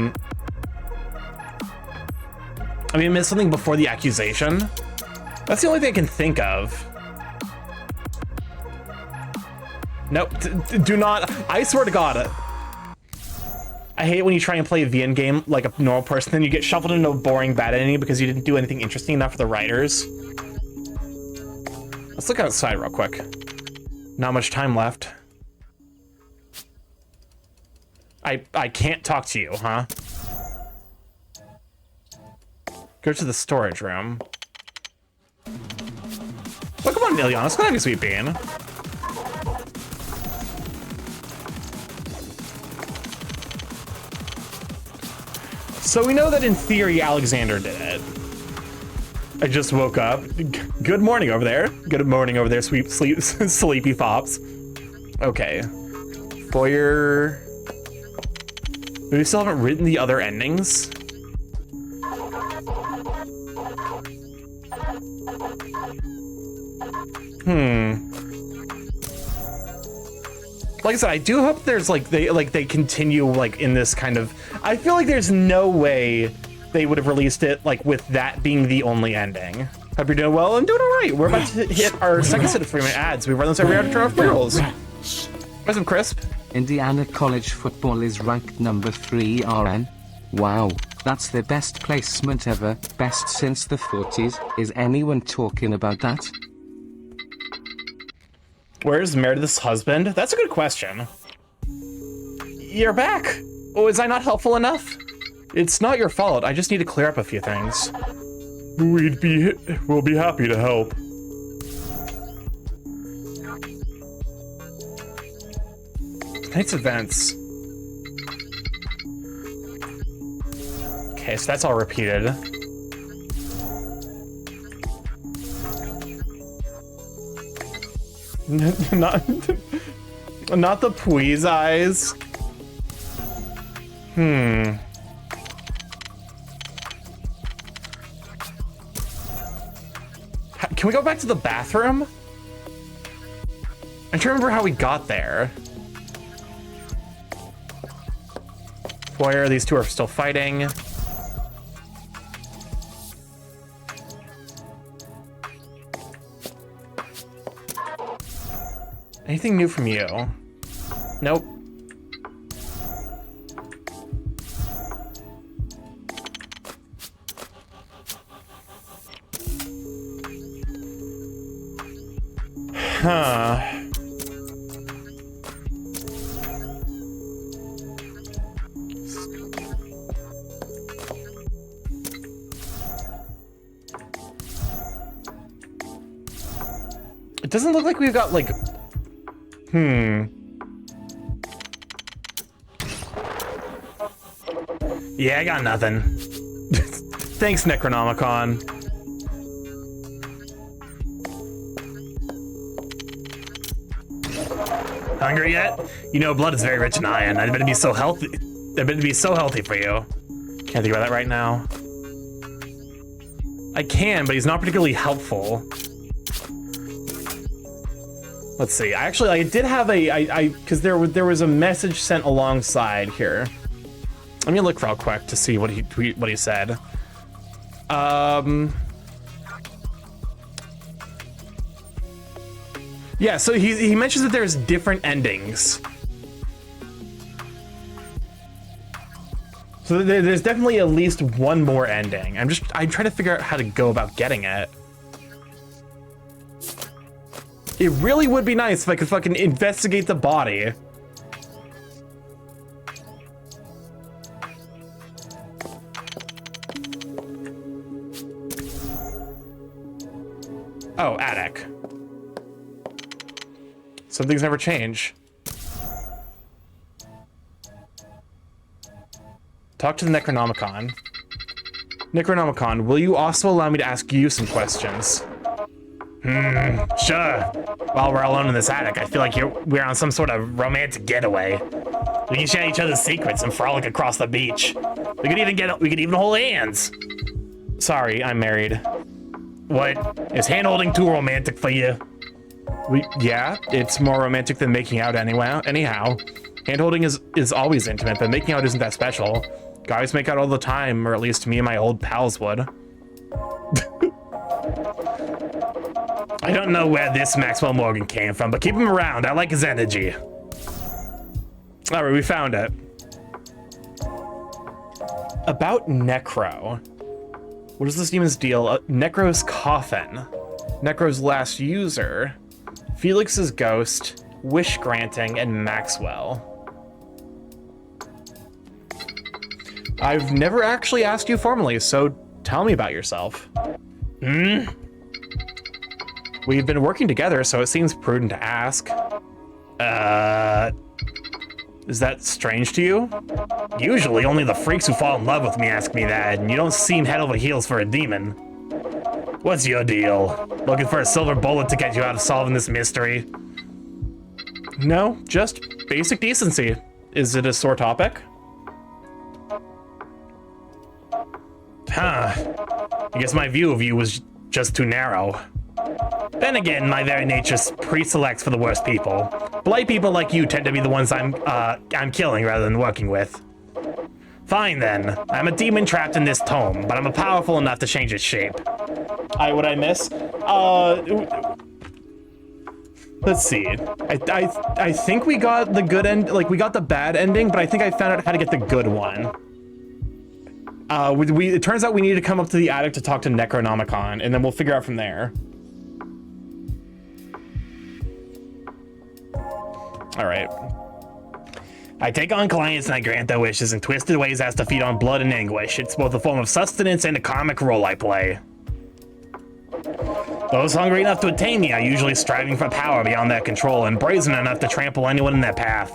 mean, missed something before the accusation. That's the only thing I can think of. Nope. Do not. I swear to God. I hate when you try and play a VN game like a normal person, then you get shuffled into a boring bad ending because you didn't do anything interesting enough for the writers. Let's look outside real quick. Not much time left. I can't talk to you, huh? Go to the storage room. Oh, come on, Iliana. Let's go have you, sweet bean. So we know that in theory, Alexander did it. I just woke up. Good morning over there. Good morning over there, sleepy fops. Okay. Foyer. We still haven't written the other endings. Like I said, I do hope there's like they continue like in this kind of. I feel like there's no way they would have released it like with that being the only ending. Hope you're doing well. I'm doing all right. We're about to hit our second set of 3-minute ads. We run this every after our rules. Where's some crisp? Indiana college football is ranked number 3 RN. Wow, that's the best placement ever. Best since the 40s. Is anyone talking about that? Where's Meredith's husband? That's a good question. You're back. Oh, is I not helpful enough? It's not your fault. I just need to clear up a few things. We'll be happy to help. Tonight's events. Okay, so that's all repeated. Not the Pweeze eyes. Can we go back to the bathroom? I'm trying to remember how we got there. Foyer, these two are still fighting. Anything new from you? Nope. Huh. It doesn't look like we've got like Yeah, I got nothing. Thanks, Necronomicon. Hungry yet? You know, blood is very rich in iron. I bet it'd be so healthy. I bet it'd be so healthy for you. Can't think about that right now. I can, but he's not particularly helpful. Let's see. I did have because there was a message sent alongside here. Let me look real quick to see what he said. Yeah, so he mentions that there's different endings. So there's definitely at least one more ending. I'm trying to figure out how to go about getting it. It really would be nice if I could fucking investigate the body. Oh, attic. Some things never change. Talk to the Necronomicon. Necronomicon, will you also allow me to ask you some questions? Sure. While we're alone in this attic, I feel like we're on some sort of romantic getaway. We can share each other's secrets and frolic across the beach. We could even hold hands. Sorry, I'm married. What? Is hand-holding too romantic for you? Yeah, it's more romantic than making out anyhow. Hand-holding is always intimate, but making out isn't that special. Guys make out all the time, or at least me and my old pals would. I don't know where this Maxwell Morgan came from, but keep him around. I like his energy. All right, we found it. About Necro. What is this demon's deal? Necro's coffin. Necro's last user. Felix's ghost. Wish granting, and Maxwell. I've never actually asked you formally, so tell me about yourself. We've been working together, so it seems prudent to ask. Is that strange to you? Usually only the freaks who fall in love with me ask me that, and you don't seem head over heels for a demon. What's your deal? Looking for a silver bullet to get you out of solving this mystery? No, just basic decency. Is it a sore topic? Huh. I guess my view of you was just too narrow. Then again, my very nature pre-selects for the worst people. Polite people like you tend to be the ones I'm killing rather than working with. Fine then. I'm a demon trapped in this tome, but I'm powerful enough to change its shape. What'd I miss? Let's see. I think we got the good end, like we got the bad ending, but I think I found out how to get the good one. It turns out we need to come up to the attic to talk to Necronomicon, and then we'll figure out from there. All right. I take on clients and I grant their wishes in twisted ways as to feed on blood and anguish. It's both a form of sustenance and a karmic role I play. Those hungry enough to attain me are usually striving for power beyond their control and brazen enough to trample anyone in their path.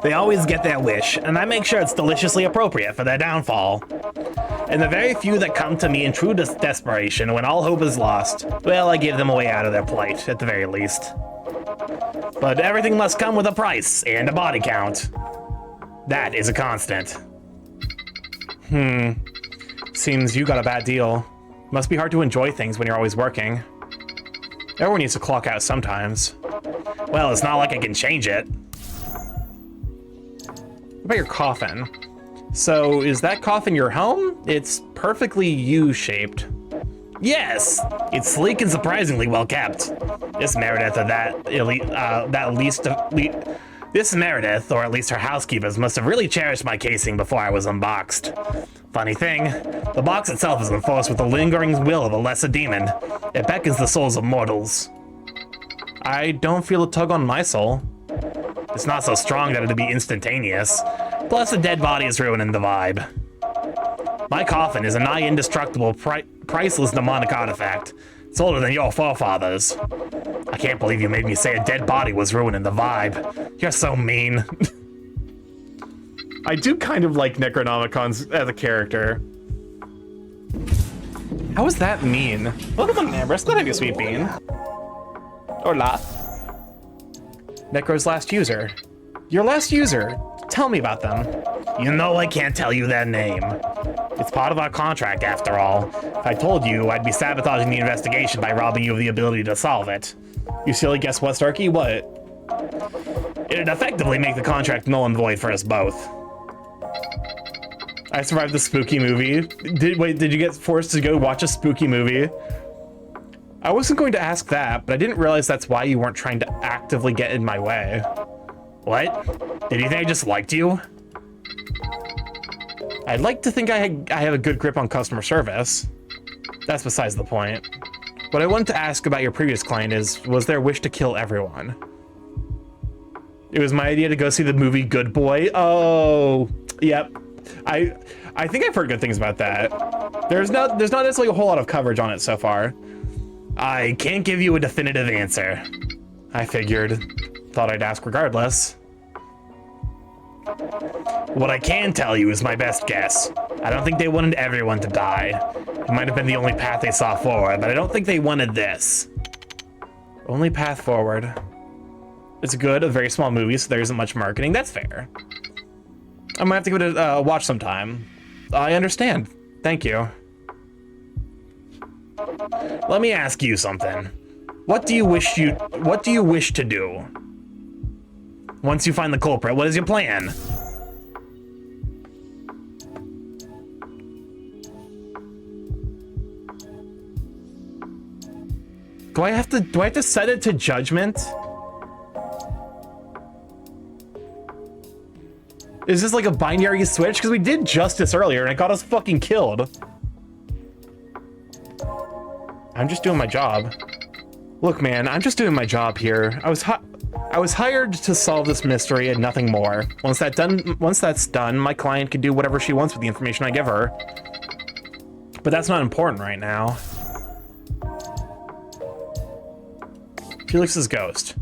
They always get their wish, and I make sure it's deliciously appropriate for their downfall. And the very few that come to me in true desperation when all hope is lost, well, I give them a way out of their plight, at the very least. But everything must come with a price and a body count. That is a constant. Seems you got a bad deal. Must be hard to enjoy things when you're always working. Everyone needs to clock out sometimes. Well, it's not like I can change it. What about your coffin? So, is that coffin your home? It's perfectly U-shaped. Yes! It's sleek and surprisingly well kept. This Meredith, or this Meredith, or at least her housekeepers, must have really cherished my casing before I was unboxed. Funny thing, the box itself is enforced with the lingering will of a lesser demon. It beckons the souls of mortals. I don't feel a tug on my soul. It's not so strong that it'd be instantaneous. Plus, a dead body is ruining the vibe. My coffin is a nigh indestructible, priceless demonic artifact. It's older than your forefathers. I can't believe you made me say a dead body was ruining the vibe. You're so mean. I do kind of like Necronomicon as a character. How is that mean? Welcome to Ambrose. Glad to have you, sweet bean. Hola. Necro's last user. Your last user. Tell me about them. You know I can't tell you their name. It's part of our contract, after all. If I told you, I'd be sabotaging the investigation by robbing you of the ability to solve it. You silly, guess what, Starky? What? It'd effectively make the contract null and void for us both. I survived the spooky movie. Did you get forced to go watch a spooky movie? I wasn't going to ask that, but I didn't realize that's why you weren't trying to actively get in my way. What? Did you think I just liked you? I'd like to think I have a good grip on customer service. That's besides the point. What I wanted to ask about your previous client was their wish to kill everyone. It was my idea to go see the movie Good Boy. Oh, yep. I think I've heard good things about that. There's not necessarily a whole lot of coverage on it so far. I can't give you a definitive answer. I figured. Thought I'd ask regardless. What I can tell you is my best guess. I don't think they wanted everyone to die. It might have been the only path they saw forward, but I don't think they wanted this. Only path forward. It's good, a very small movie, so there isn't much marketing. That's fair. I'm gonna have to give it a watch sometime. I understand. Thank you. Let me ask you something. What do you wish to do? Once you find the culprit, what is your plan? Do I have to set it to judgment? Is this like a binary switch? Because we did justice earlier and it got us fucking killed. I'm just doing my job. Look, man, I'm just doing my job here. I was hired to solve this mystery and nothing more. Once that's done, my client can do whatever she wants with the information I give her. But that's not important right now. Felix's ghost.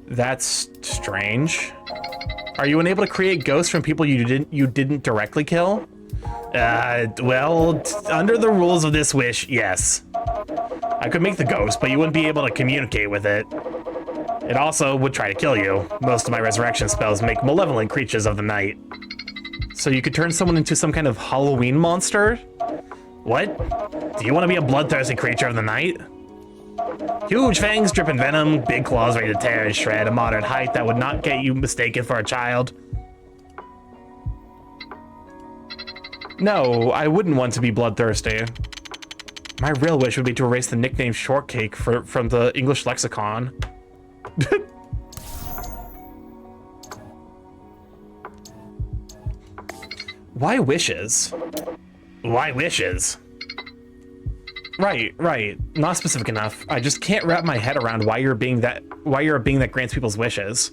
That's strange. Are you unable to create ghosts from people you didn't directly kill? Well, under the rules of this wish, yes. I could make the ghost, but you wouldn't be able to communicate with it. It also would try to kill you. Most of my resurrection spells make malevolent creatures of the night. So you could turn someone into some kind of Halloween monster? What? Do you want to be a bloodthirsty creature of the night? Huge fangs dripping venom, big claws ready to tear and shred, a moderate height that would not get you mistaken for a child. No, I wouldn't want to be bloodthirsty. My real wish would be to erase the nickname Shortcake from the English lexicon. Why wishes? Why wishes? Right. Not specific enough. I just can't wrap my head around why you're a being that grants people's wishes.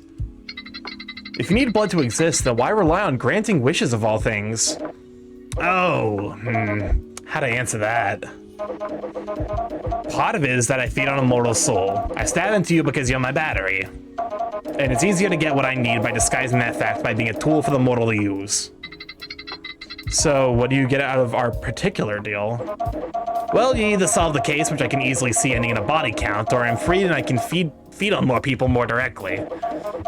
If you need blood to exist, then why rely on granting wishes of all things? Oh, how to answer that? Part of it is that I feed on a mortal soul. I stab into you because you're my battery. And it's easier to get what I need by disguising that fact by being a tool for the mortal to use. So, what do you get out of our particular deal? Well, you either solve the case, which I can easily see ending in a body count, or I'm freed and I can feed on more people more directly.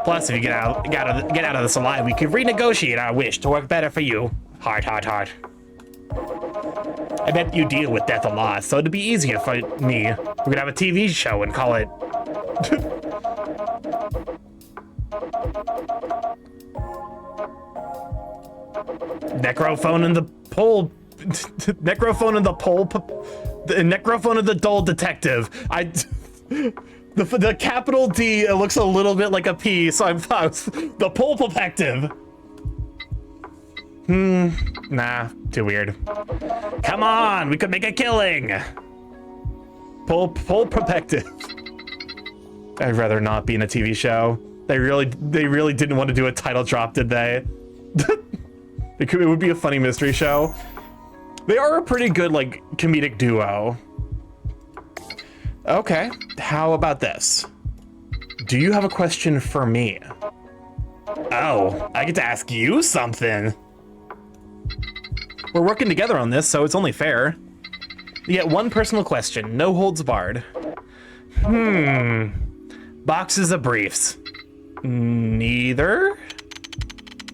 Plus, if you get out of this alive, we could renegotiate our wish to work better for you. Heart. I bet you deal with death a lot, so it'd be easier for me. We could have a TV show and call it... Necrophone and the pole... Necrophone and the pole... The Necrophone and the dull detective. The capital D, it looks a little bit like a P, so I'm the pole detective. Nah, too weird. Come on, we could make a killing. Pole protective. I'd rather not be in a TV show. They really didn't want to do a title drop, did they? It would be a funny mystery show. They are a pretty good, like, comedic duo. Okay, how about this? Do you have a question for me? Oh, I get to ask you something. We're working together on this, so it's only fair. You get one personal question, no holds barred. Boxes of briefs. Neither?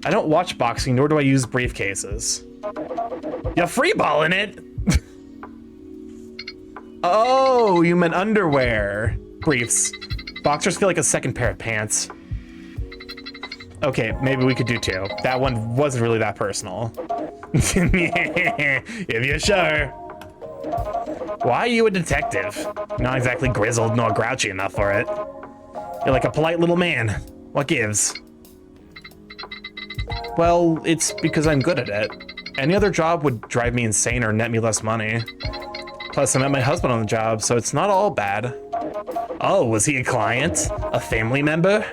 I don't watch boxing, nor do I use briefcases. You're freeballing it! Oh, you meant underwear. Briefs. Boxers feel like a second pair of pants. Okay, maybe we could do two. That one wasn't really that personal. If you're sure. Why are you a detective? Not exactly grizzled nor grouchy enough for it. You're like a polite little man. What gives? Well, it's because I'm good at it. Any other job would drive me insane or net me less money. Plus, I met my husband on the job, so it's not all bad. Oh, was he a client? A family member?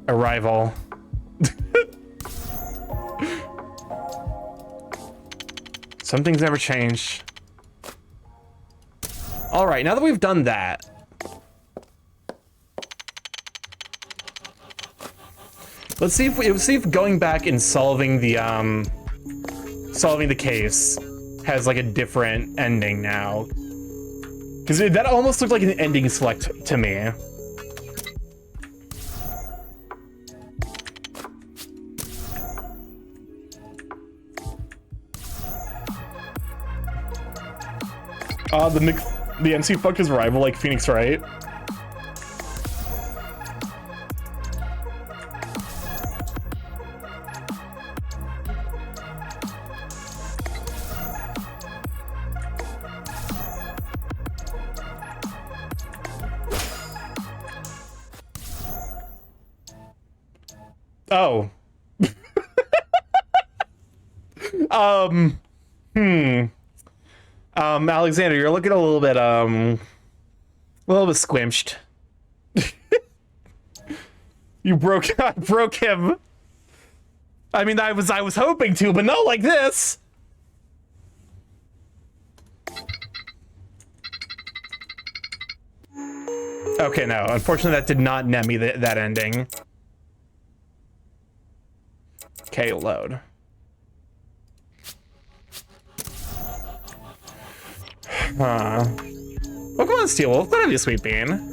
A rival. Some things never change. All right, now that we've done that, let's see if going back and solving the case has like a different ending now. Because that almost looked like an ending select to me. The MC fucked his rival like Phoenix Wright. Oh. Alexander, you're looking a little bit squinched. You broke him. I mean, I was hoping to, but not like this. Okay, no. Unfortunately, that did not net me that ending. Okay, load. Pokemon Steel Wolf, what have you, Sweet Bean?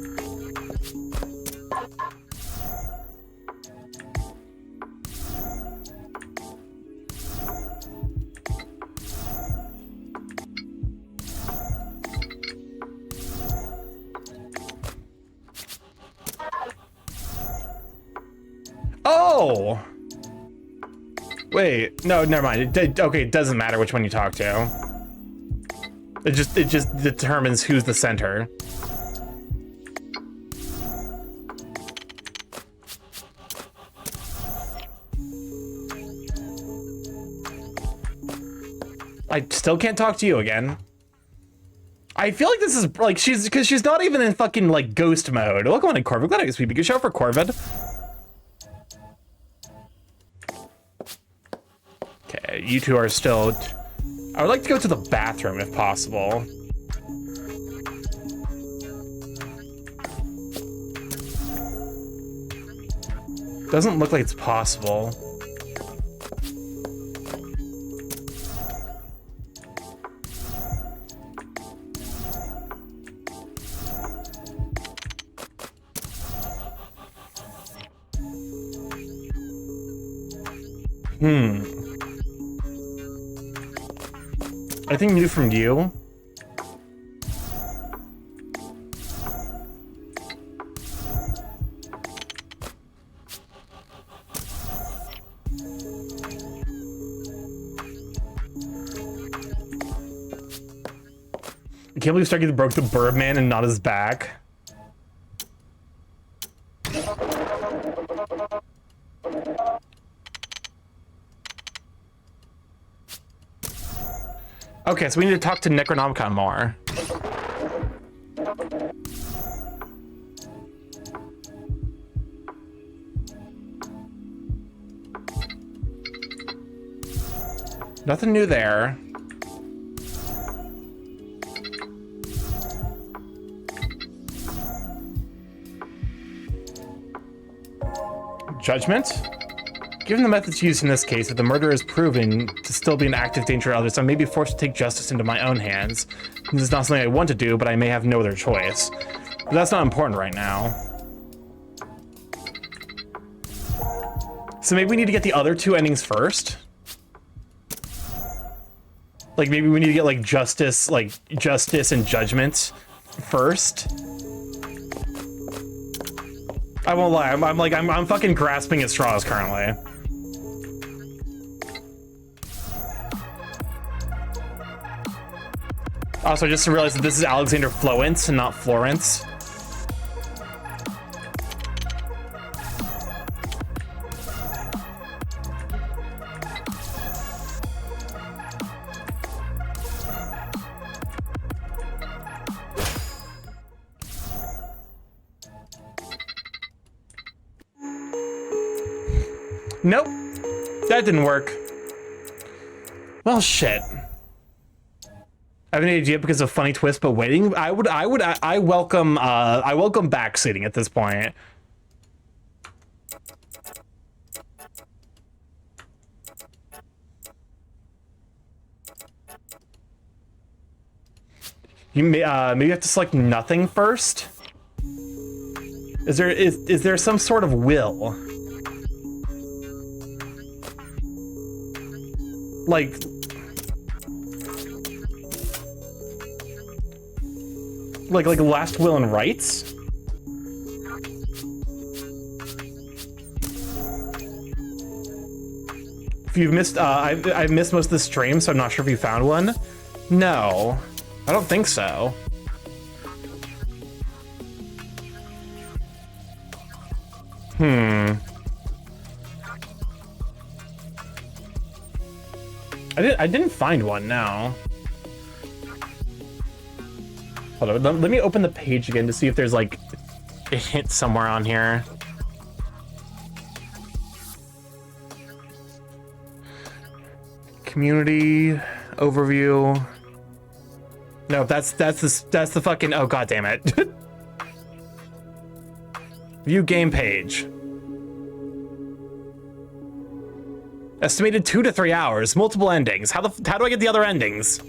Oh! Wait, no, never mind. Okay, it doesn't matter which one you talk to. It just determines who's the center. I still can't talk to you again. I feel like this is like she's not even in fucking like ghost mode. Welcome on in, Corvid. Glad I could speak. Good show for Corvid. Okay, you two are still. I would like to go to the bathroom if possible. Doesn't look like it's possible. Anything new from you? I can't believe Starky broke the Birdman and not his back. Okay, so we need to talk to Necronomicon more. Nothing new there. Judgment? Given the methods used in this case, if the murder is proven to still be an active danger to others, I may be forced to take justice into my own hands. This is not something I want to do, but I may have no other choice. But that's not important right now. So maybe we need to get the other two endings first. Like maybe we need to get like justice and judgment first. I won't lie, I'm fucking grasping at straws currently. Also, just to realize that this is Alexander Florence and not Florence. Nope, that didn't work. Well, shit. I have an idea because of funny twist, but waiting. I welcome backseating at this point. You may maybe you have to select nothing first. Is there some sort of will? Like last will and rights? If you've missed, I've missed most of the stream, so I'm not sure if you found one. No, I don't think so. I didn't find one, no. Hold on, let me open the page again to see if there's like a hint somewhere on here. Community overview. No, that's the fucking, oh god damn it. View game page. Estimated 2 to 3 hours, multiple endings. How do I get the other endings?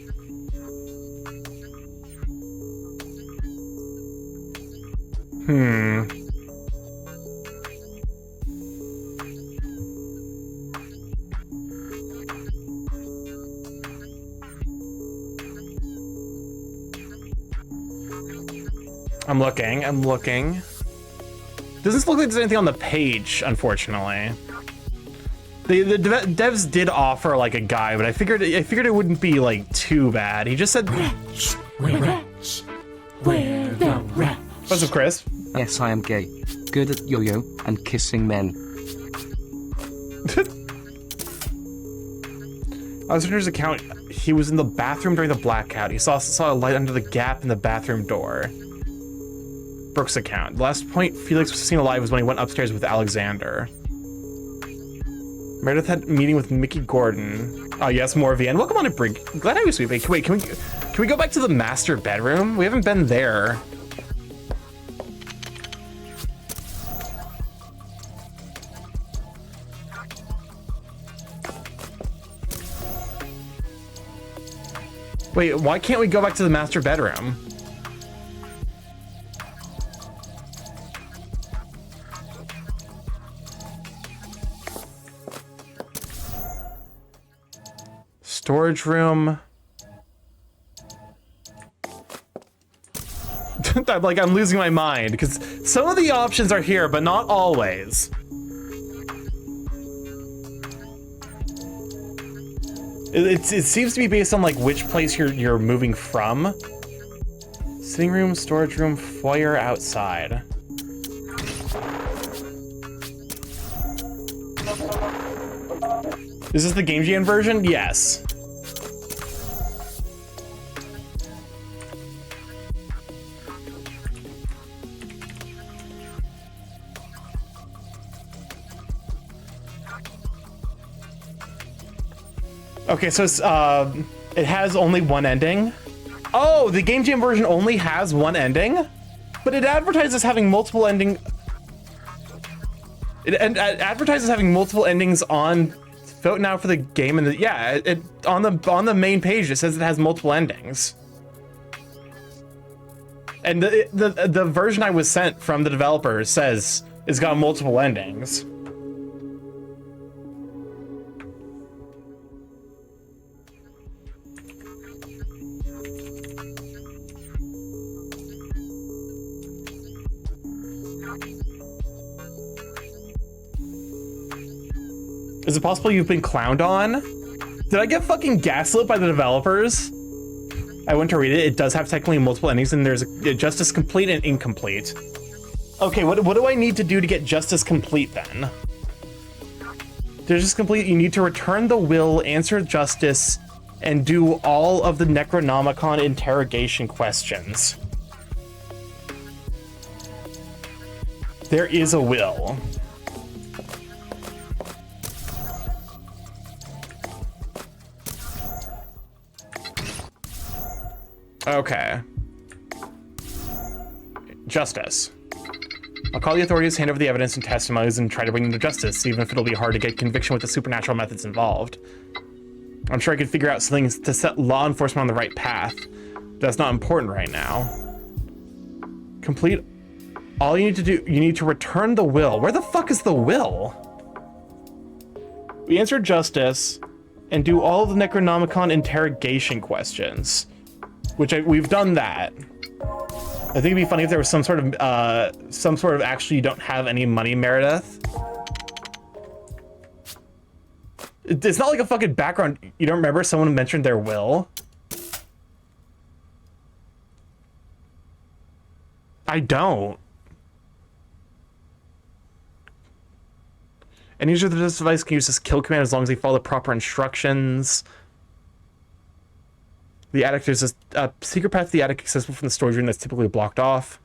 I'm looking. Doesn't look like there's anything on the page, unfortunately. The devs did offer like a guide, but I figured it wouldn't be like too bad. He just said Rats, we're rats. We're the rats. What's up, Chris? Yes, I am gay. Good at yo-yo and kissing men. Alexander's account, he was in the bathroom during the blackout. He saw a light under the gap in the bathroom door. Brooks' account. The last point Felix was seen alive was when he went upstairs with Alexander. Meredith had a meeting with Mickey Gordon. Oh yes, more VN. Welcome on to Brig. Glad I was sweet. Wait, can we go back to the master bedroom? We haven't been there. Wait, why can't we go back to the master bedroom? Storage room. I'm losing my mind because some of the options are here, but not always. It seems to be based on like which place you're moving from. Sitting room, storage room, foyer, outside. Is this the Game Jam version? Yes. Okay, so it's, it has only one ending. Oh, the Game Jam version only has one ending? But it advertises having multiple ending. It advertises having multiple endings on Vote Now for the game, and on the main page it says it has multiple endings. And the version I was sent from the developer says it's got multiple endings. Is it possible you've been clowned on? Did I get fucking gaslit by the developers? I went to read it. It does have technically multiple endings, and there's a Justice Complete and Incomplete. Okay, what do I need to do to get Justice Complete then? Justice Complete, you need to return the will, answer Justice, and do all of the Necronomicon interrogation questions. There is a will. Okay. Justice. I'll call the authorities, hand over the evidence and testimonies, and try to bring them to justice, even if it'll be hard to get conviction with the supernatural methods involved. I'm sure I could figure out something to set law enforcement on the right path. That's not important right now. Complete. All you need to do, you need to return the will. Where the fuck is the will? We answer justice and do all of the Necronomicon interrogation questions, which we've done that. I think it'd be funny if there was some sort of actually you don't have any money, Meredith. It's not like a fucking background. You don't remember someone mentioned their will? I don't. Any user of this device can use this kill command as long as they follow the proper instructions. The attic, there's a secret path to the attic accessible from the storage room that's typically blocked off.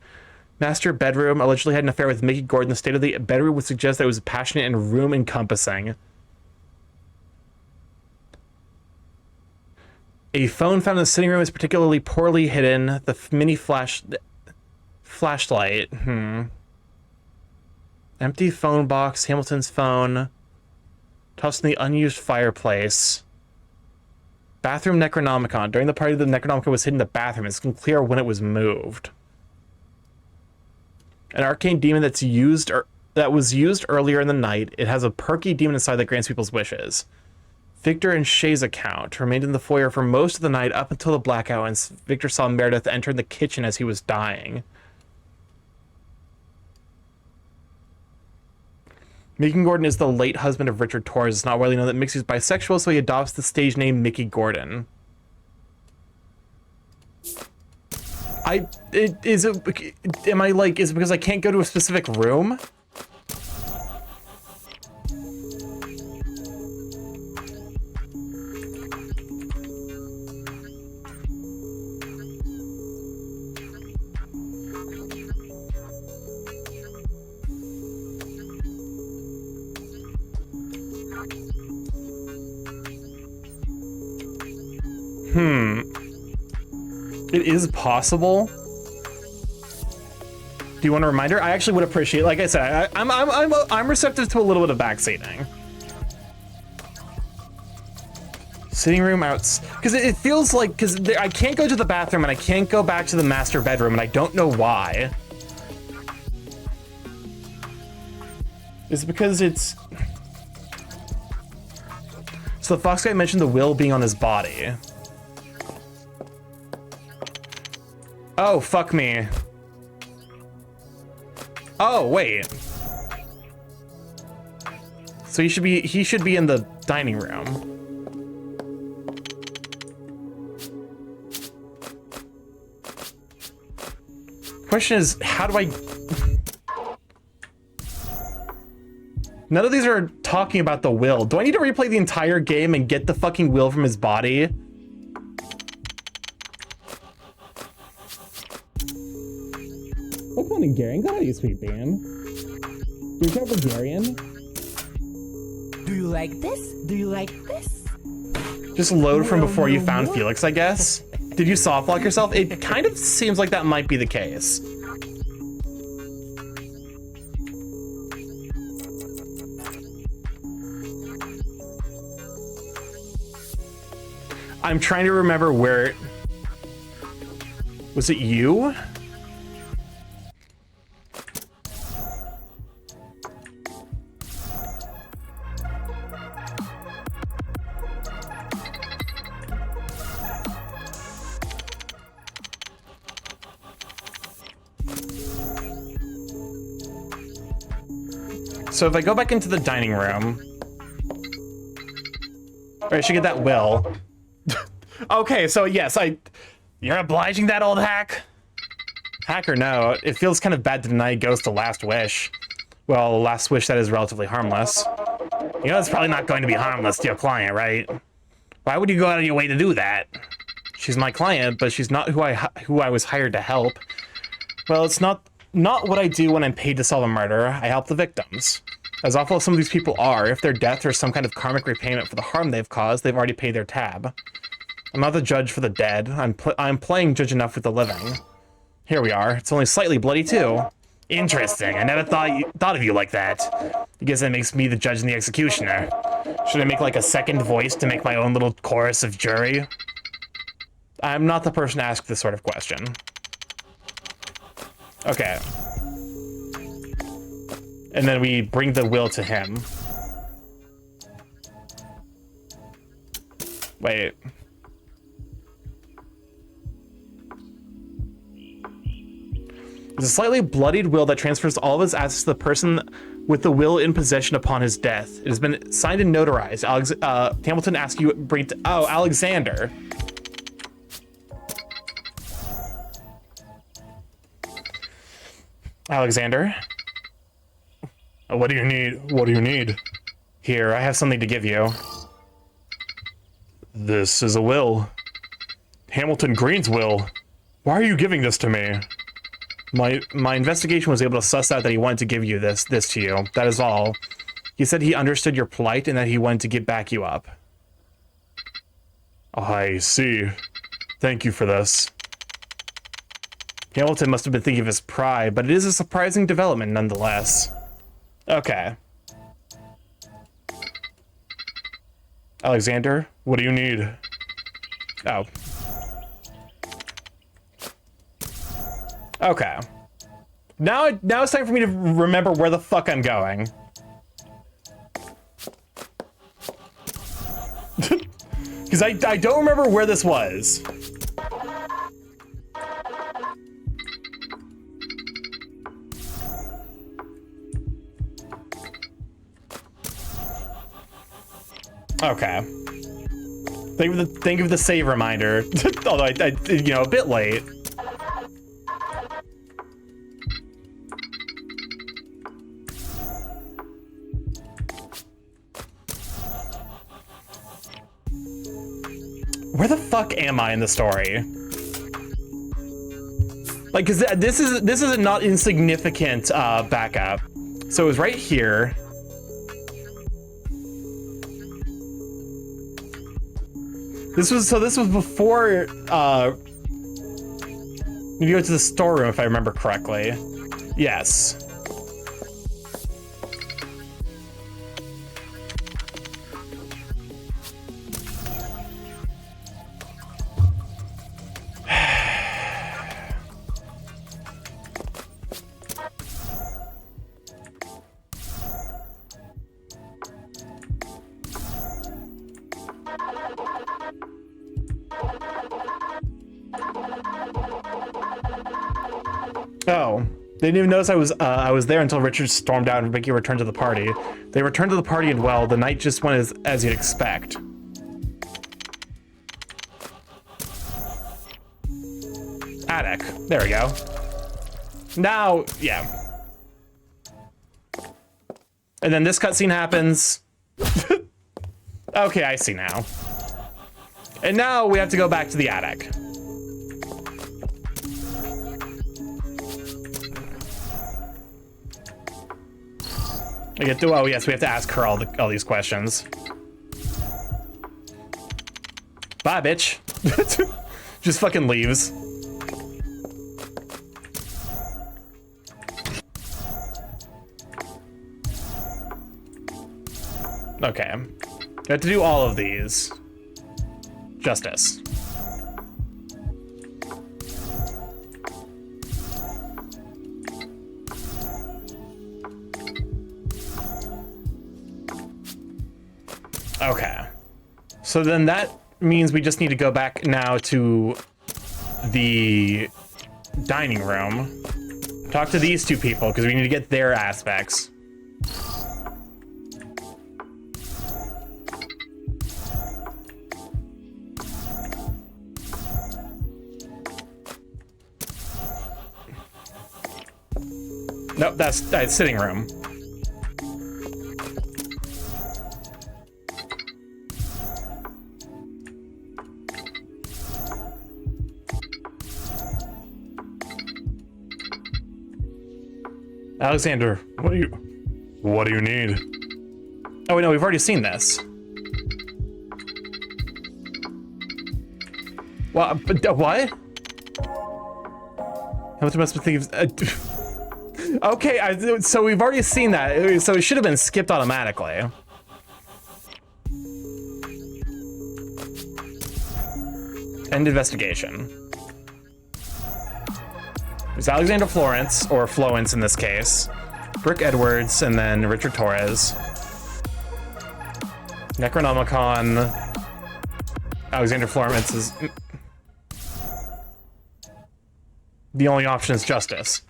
Master bedroom allegedly had an affair with Mickey Gordon. The state of the bedroom would suggest that it was passionate and room encompassing. A phone found in the sitting room is particularly poorly hidden. The mini flashlight. Empty phone box. Hamilton's phone. Tossed in the unused fireplace. Bathroom Necronomicon. During the party, the Necronomicon was hidden in the bathroom. It's unclear when it was moved. An arcane demon that was used earlier in the night. It has a perky demon inside that grants people's wishes. Victor and Shay's account remained in the foyer for most of the night up until the blackout, and Victor saw Meredith enter the kitchen as he was dying. Mickey Gordon is the late husband of Richard Torres. It's not widely known that Mickey is bisexual, so he adopts the stage name Mickey Gordon. Is it because I can't go to a specific room? It is possible. Do you want a reminder? I actually would appreciate, like I said, I'm receptive to a little bit of backseating. Sitting room outs, because it feels like, I can't go to the bathroom and I can't go back to the master bedroom, and I don't know why. Is it because it's... So the fox guy mentioned the will being on his body. Oh, fuck me. Oh, wait. So he should be in the dining room. Question is, how do I... None of these are talking about the will. Do I need to replay the entire game and get the fucking will from his body? What's on Hungarian? Go ahead, you sweet bean. Do you have Hungarian? Do you like this? Do you like this? Just load from before you found Felix, I guess. Did you soft lock yourself? It kind of seems like that might be the case. I'm trying to remember where... Was it you? So if I go back into the dining room, Or I should get that will. Okay, so yes, you're obliging that old hack? Hack or no, it feels kind of bad to deny Ghost a last wish. Well, last wish that is relatively harmless. You know it's probably not going to be harmless to your client, right? Why would you go out of your way to do that? She's my client, but she's not who I was hired to help. Well, it's not what I do when I'm paid to solve a murder. I help the victims. As awful as some of these people are, if their death or some kind of karmic repayment for the harm they've caused, they've already paid their tab. I'm not the judge for the dead. I'm playing judge enough with the living. Here we are. It's only slightly bloody too. Interesting. I never thought of you like that. I guess that makes me the judge and the executioner. Should I make like a second voice to make my own little chorus of jury? I'm not the person to ask this sort of question. Okay. And then we bring the will to him. Wait. It's a slightly bloodied will that transfers all of his assets to the person with the will in possession upon his death. It has been signed and notarized. Hamilton asks you bring to, oh, Alexander. Alexander? What do you need? What do you need? Here, I have something to give you. This is a will. Hamilton Green's will. Why are you giving this to me? My investigation was able to suss out that he wanted to give you this to you. That is all. He said he understood your plight and that he wanted to back you up. I see. Thank you for this. Hamilton must have been thinking of his pride, but it is a surprising development nonetheless. Okay. Alexander, what do you need? Oh. Okay. Now it's time for me to remember where the fuck I'm going. Because I don't remember where this was. Okay. Thank you for the save reminder. Although I you know, a bit late. Where the fuck am I in the story? Like, cause this is a not insignificant backup. So it was right here. This was before you go to the storeroom, if I remember correctly. Yes. Oh, they didn't even notice I was there until Richard stormed out and Vicky returned to the party. They returned to the party and well, the night just went as you'd expect. Attic. There we go. Now, yeah. And then this cutscene happens. Okay, I see now. And now we have to go back to the attic. I get to, oh yes, we have to ask her all these questions. Bye, bitch. Just fucking leaves. Okay. We have to do all of these. Justice. Okay. So then that means we just need to go back now to the dining room. Talk to these two people because we need to get their aspects. Nope, that's sitting room. Alexander, what do you need? Oh, wait, no, we've already seen this. Well, what? How much must we think of? Okay, so we've already seen that, so it should have been skipped automatically. End investigation. There's Alexander Florence, or Florence in this case, Brooke Edwards, and then Richard Torres. Necronomicon. Alexander Florence is... The only option is justice.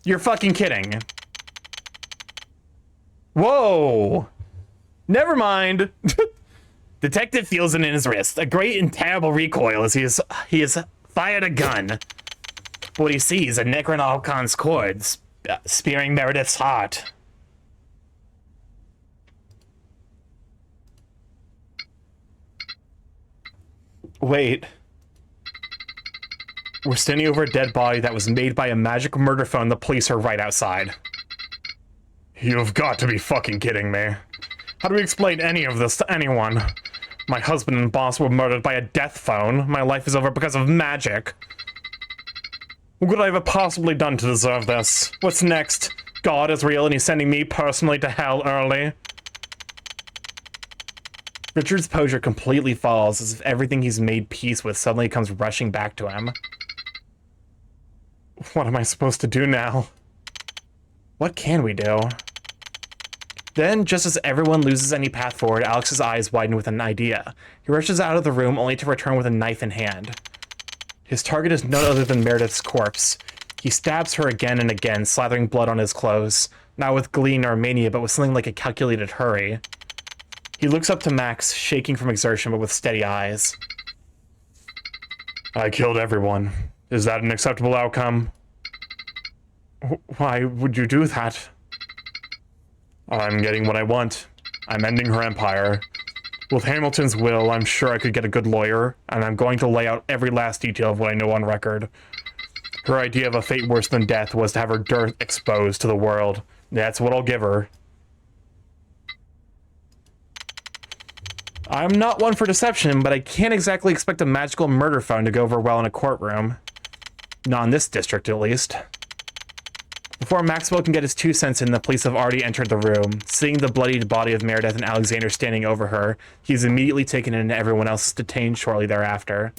You're fucking kidding. Whoa! Never mind. Detective feels it in his wrist. A great and terrible recoil as he has fired a gun. But what he sees are Necronomicon's cords spearing Meredith's heart. Wait. We're standing over a dead body that was made by a magic murder phone. The police are right outside. You've got to be fucking kidding me. How do we explain any of this to anyone? My husband and boss were murdered by a death phone. My life is over because of magic. What could I have possibly done to deserve this? What's next? God is real and he's sending me personally to hell early. Richard's posture completely falls as if everything he's made peace with suddenly comes rushing back to him. What am I supposed to do now? What can we do? Then, just as everyone loses any path forward, Alex's eyes widen with an idea. He rushes out of the room only to return with a knife in hand. His target is none other than Meredith's corpse. He stabs her again and again, slathering blood on his clothes, not with glee nor mania, but with something like a calculated hurry. He looks up to Max, shaking from exertion but with steady eyes. I killed everyone. Is that an acceptable outcome? Why would you do that? I'm getting what I want. I'm ending her empire. With Hamilton's will, I'm sure I could get a good lawyer, and I'm going to lay out every last detail of what I know on record. Her idea of a fate worse than death was to have her dirt exposed to the world. That's what I'll give her. I'm not one for deception, but I can't exactly expect a magical murder phone to go over well in a courtroom. Not in this district, at least. Before Maxwell can get his 2 cents in, the police have already entered the room. Seeing the bloodied body of Meredith and Alexander standing over her, he's immediately taken in and everyone else is detained shortly thereafter.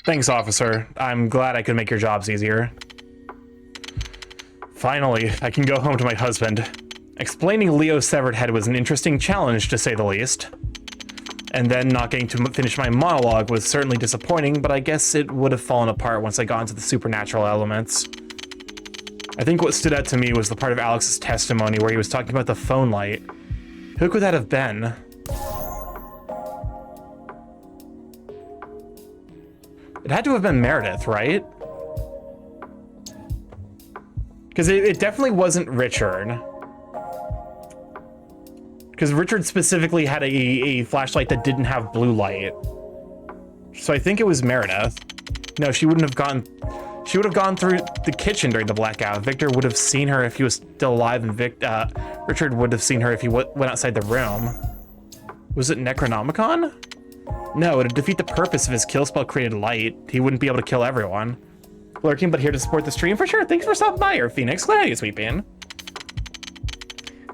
Thanks, officer. I'm glad I could make your jobs easier. Finally, I can go home to my husband. Explaining Leo's severed head was an interesting challenge, to say the least. And then not getting to finish my monologue was certainly disappointing, but I guess it would have fallen apart once I got into the supernatural elements. I think what stood out to me was the part of Alex's testimony where he was talking about the phone light. Who could that have been? It had to have been Meredith, right? Because it definitely wasn't Richard. Because Richard specifically had a flashlight that didn't have blue light. So I think it was Meredith. No, she wouldn't have gone... She would have gone through the kitchen during the blackout. Victor would have seen her if he was still alive, and Richard would have seen her if he went outside the room. Was it Necronomicon? No, it'd defeat the purpose of his kill spell created light. He wouldn't be able to kill everyone. Lurking but here to support the stream for sure. Thanks for stopping by here, Phoenix. Glad you sweeping.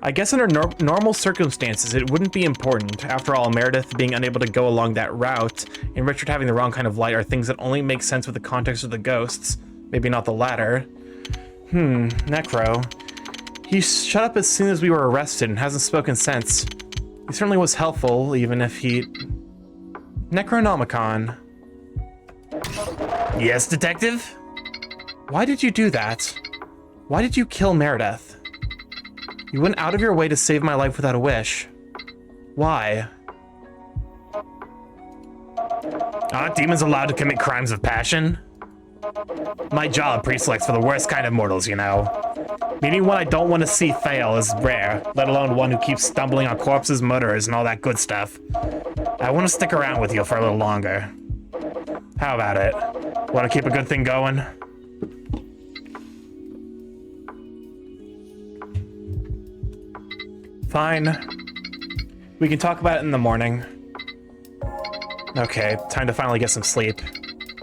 I guess under normal circumstances, it wouldn't be important. After all, Meredith being unable to go along that route, and Richard having the wrong kind of light are things that only make sense with the context of the ghosts. Maybe not the latter. Necro. He shut up as soon as we were arrested and hasn't spoken since. He certainly was helpful, even if he... Necronomicon. Yes, detective? Why did you do that? Why did you kill Meredith? You went out of your way to save my life without a wish. Why? Aren't demons allowed to commit crimes of passion? My job pre-selects for the worst kind of mortals, you know. Meaning one I don't want to see fail is rare, let alone one who keeps stumbling on corpses, murderers, and all that good stuff. I want to stick around with you for a little longer. How about it? Want to keep a good thing going? Fine. We can talk about it in the morning. Okay, time to finally get some sleep.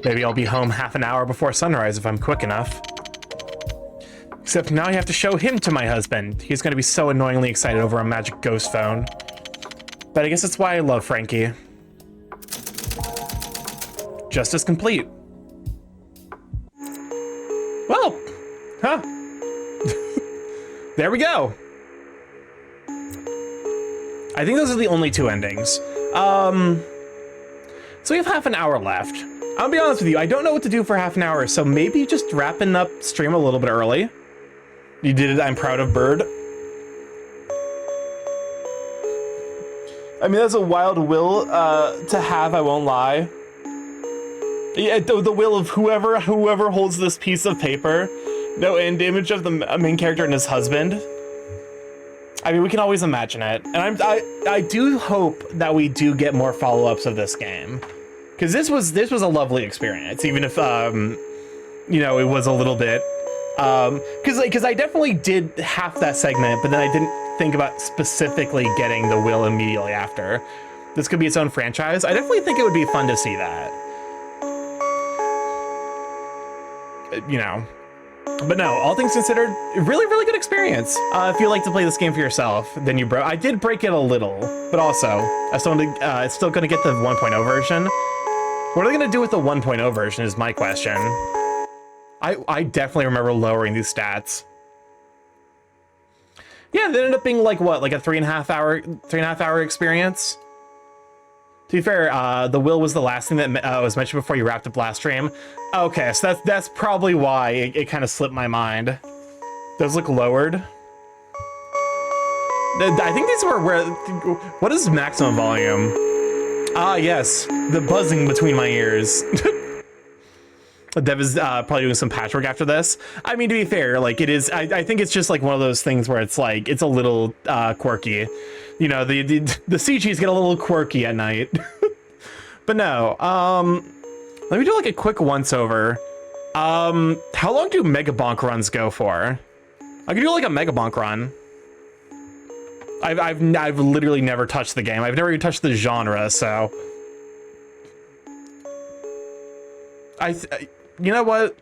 Maybe I'll be home half an hour before sunrise if I'm quick enough. Except now I have to show him to my husband. He's gonna be so annoyingly excited over a magic ghost phone. But I guess that's why I love Frankie. Justice complete. Well, huh. There we go. I think those are the only two endings. So we have half an hour left. I'll be honest with you, I don't know what to do for half an hour, so maybe just wrapping up stream a little bit early. You did it, I'm proud of Bird. I mean, that's a wild will to have, I won't lie. Yeah, the will of whoever holds this piece of paper. No end image of the main character and his husband. I mean, we can always imagine it. And I do hope that we do get more follow-ups of this game. Because this was a lovely experience, even if, you know, it was a little bit... Because I definitely did half that segment, but then I didn't think about specifically getting the will immediately after. This could be its own franchise. I definitely think it would be fun to see that. You know. But no, all things considered, really, really good experience. If you like to play this game for yourself, then you I did break it a little, but also, it's still gonna get the 1.0 version. What are they gonna do with the 1.0 version is my question. I definitely remember lowering these stats. Yeah, they ended up being like what, like a 3.5 hour experience? To be fair, the will was the last thing that was mentioned before you wrapped up last stream. Okay, so that's probably why it kind of slipped my mind. Those look lowered. I think these were where... What is maximum volume? Ah, yes. The buzzing between my ears. Dev is probably doing some patchwork after this. I mean, to be fair, like it is... I think it's just like one of those things where it's like, it's a little quirky. You know, the CGs get a little quirky at night. But no, let me do like a quick once over. How long do Mega Bonk runs go for? I could do like a Mega Bonk run. I've literally never touched the game. I've never even touched the genre, so. You know what?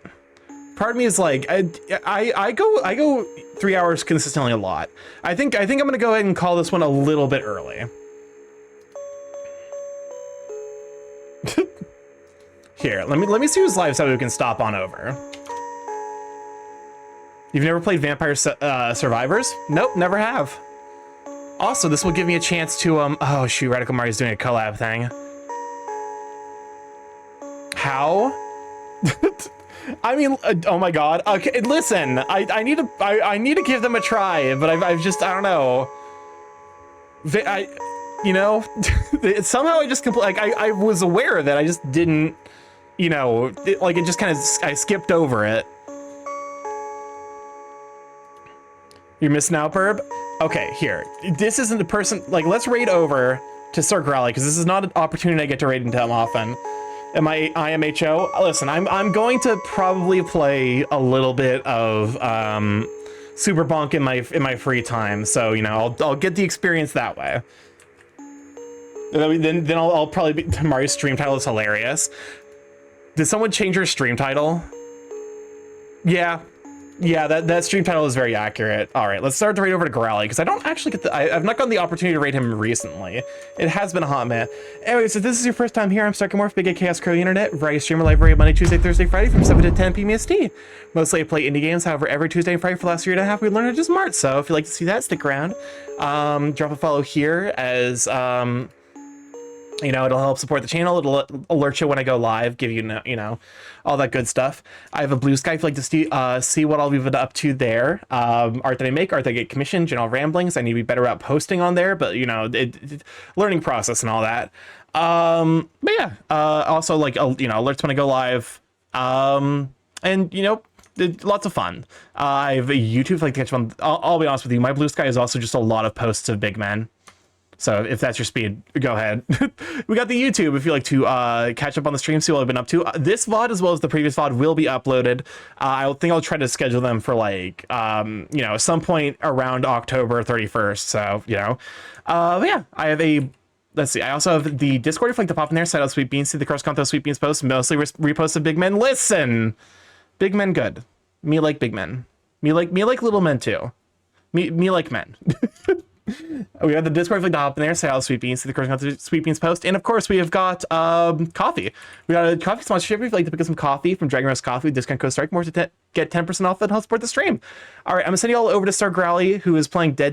Part of me is like, I go 3 hours consistently a lot. I think I'm gonna go ahead and call this one a little bit early. Here, let me see who's live so we can stop on over. You've never played Vampire Survivors? Nope, never have. Also, this will give me a chance to oh shoot, Radical Mario's doing a collab thing. How? I mean, oh my god. Okay, listen, I need to give them a try, but I've just, I don't know. You know, somehow I just like I was aware of it. I just didn't, you know, it just kind of, I skipped over it. You're missing out, Perb? Okay, here. This isn't the person, like, let's raid over to Sir Growly, because this is not an opportunity I get to raid into him often. Am I IMHO? Listen, I'm going to probably play a little bit of Super Bonk in my free time, so you know I'll get the experience that way. Then I'll probably be Mario's stream title is hilarious. Did someone change your stream title? Yeah, that stream title is very accurate. All right, let's start to raid over to Growly, because I don't actually get I've not gotten the opportunity to raid him recently. It has been a hot minute. Anyway, so if this is your first time here, I'm StarkyMorph, Big A Chaos Crow Internet, variety streamer live every Monday, Tuesday, Thursday, Friday from 7 to 10 p.m. EST. Mostly I play indie games, however, every Tuesday and Friday for the last year and a half, we learned to do smart, so if you'd like to see that, stick around. Drop a follow here as, You know, it'll help support the channel. It'll alert you when I go live, give you, you know, all that good stuff. I have a Blue Sky if you'd like to see what I'll be up to there. Art that I make, art that I get commissioned, general ramblings. I need to be better at posting on there, but, you know, learning process and all that. But yeah, also, like, you know, alerts when I go live. And, you know, lots of fun. I have a YouTube if you'd like to catch up on. I'll be honest with you, my Blue Sky is also just a lot of posts of big men. So if that's your speed, go ahead. We got the YouTube if you like to catch up on the stream, see what I've been up to. This VOD as well as the previous VOD will be uploaded. I think I'll try to schedule them for like, you know, some point around October 31st. So, you know, but yeah, I have a, let's see. I also have the Discord if you like to pop in there, side out Sweet Beans, see the cross content Sweet Beans posts, mostly reposts of big men. Listen, big men good. Me like big men. Me like little men too. Me like men. We have the Discord if you like to hop in there, say how Sweet Beans, see the corresponding Sweet Beans post. And of course, we have got coffee. We got a coffee sponsorship if you'd like to pick up some coffee from Dragon Rose Coffee. Discount code StarkyMorph to get 10% off and help support the stream. All right, I'm going to send you all over to Star Growly, who is playing Dead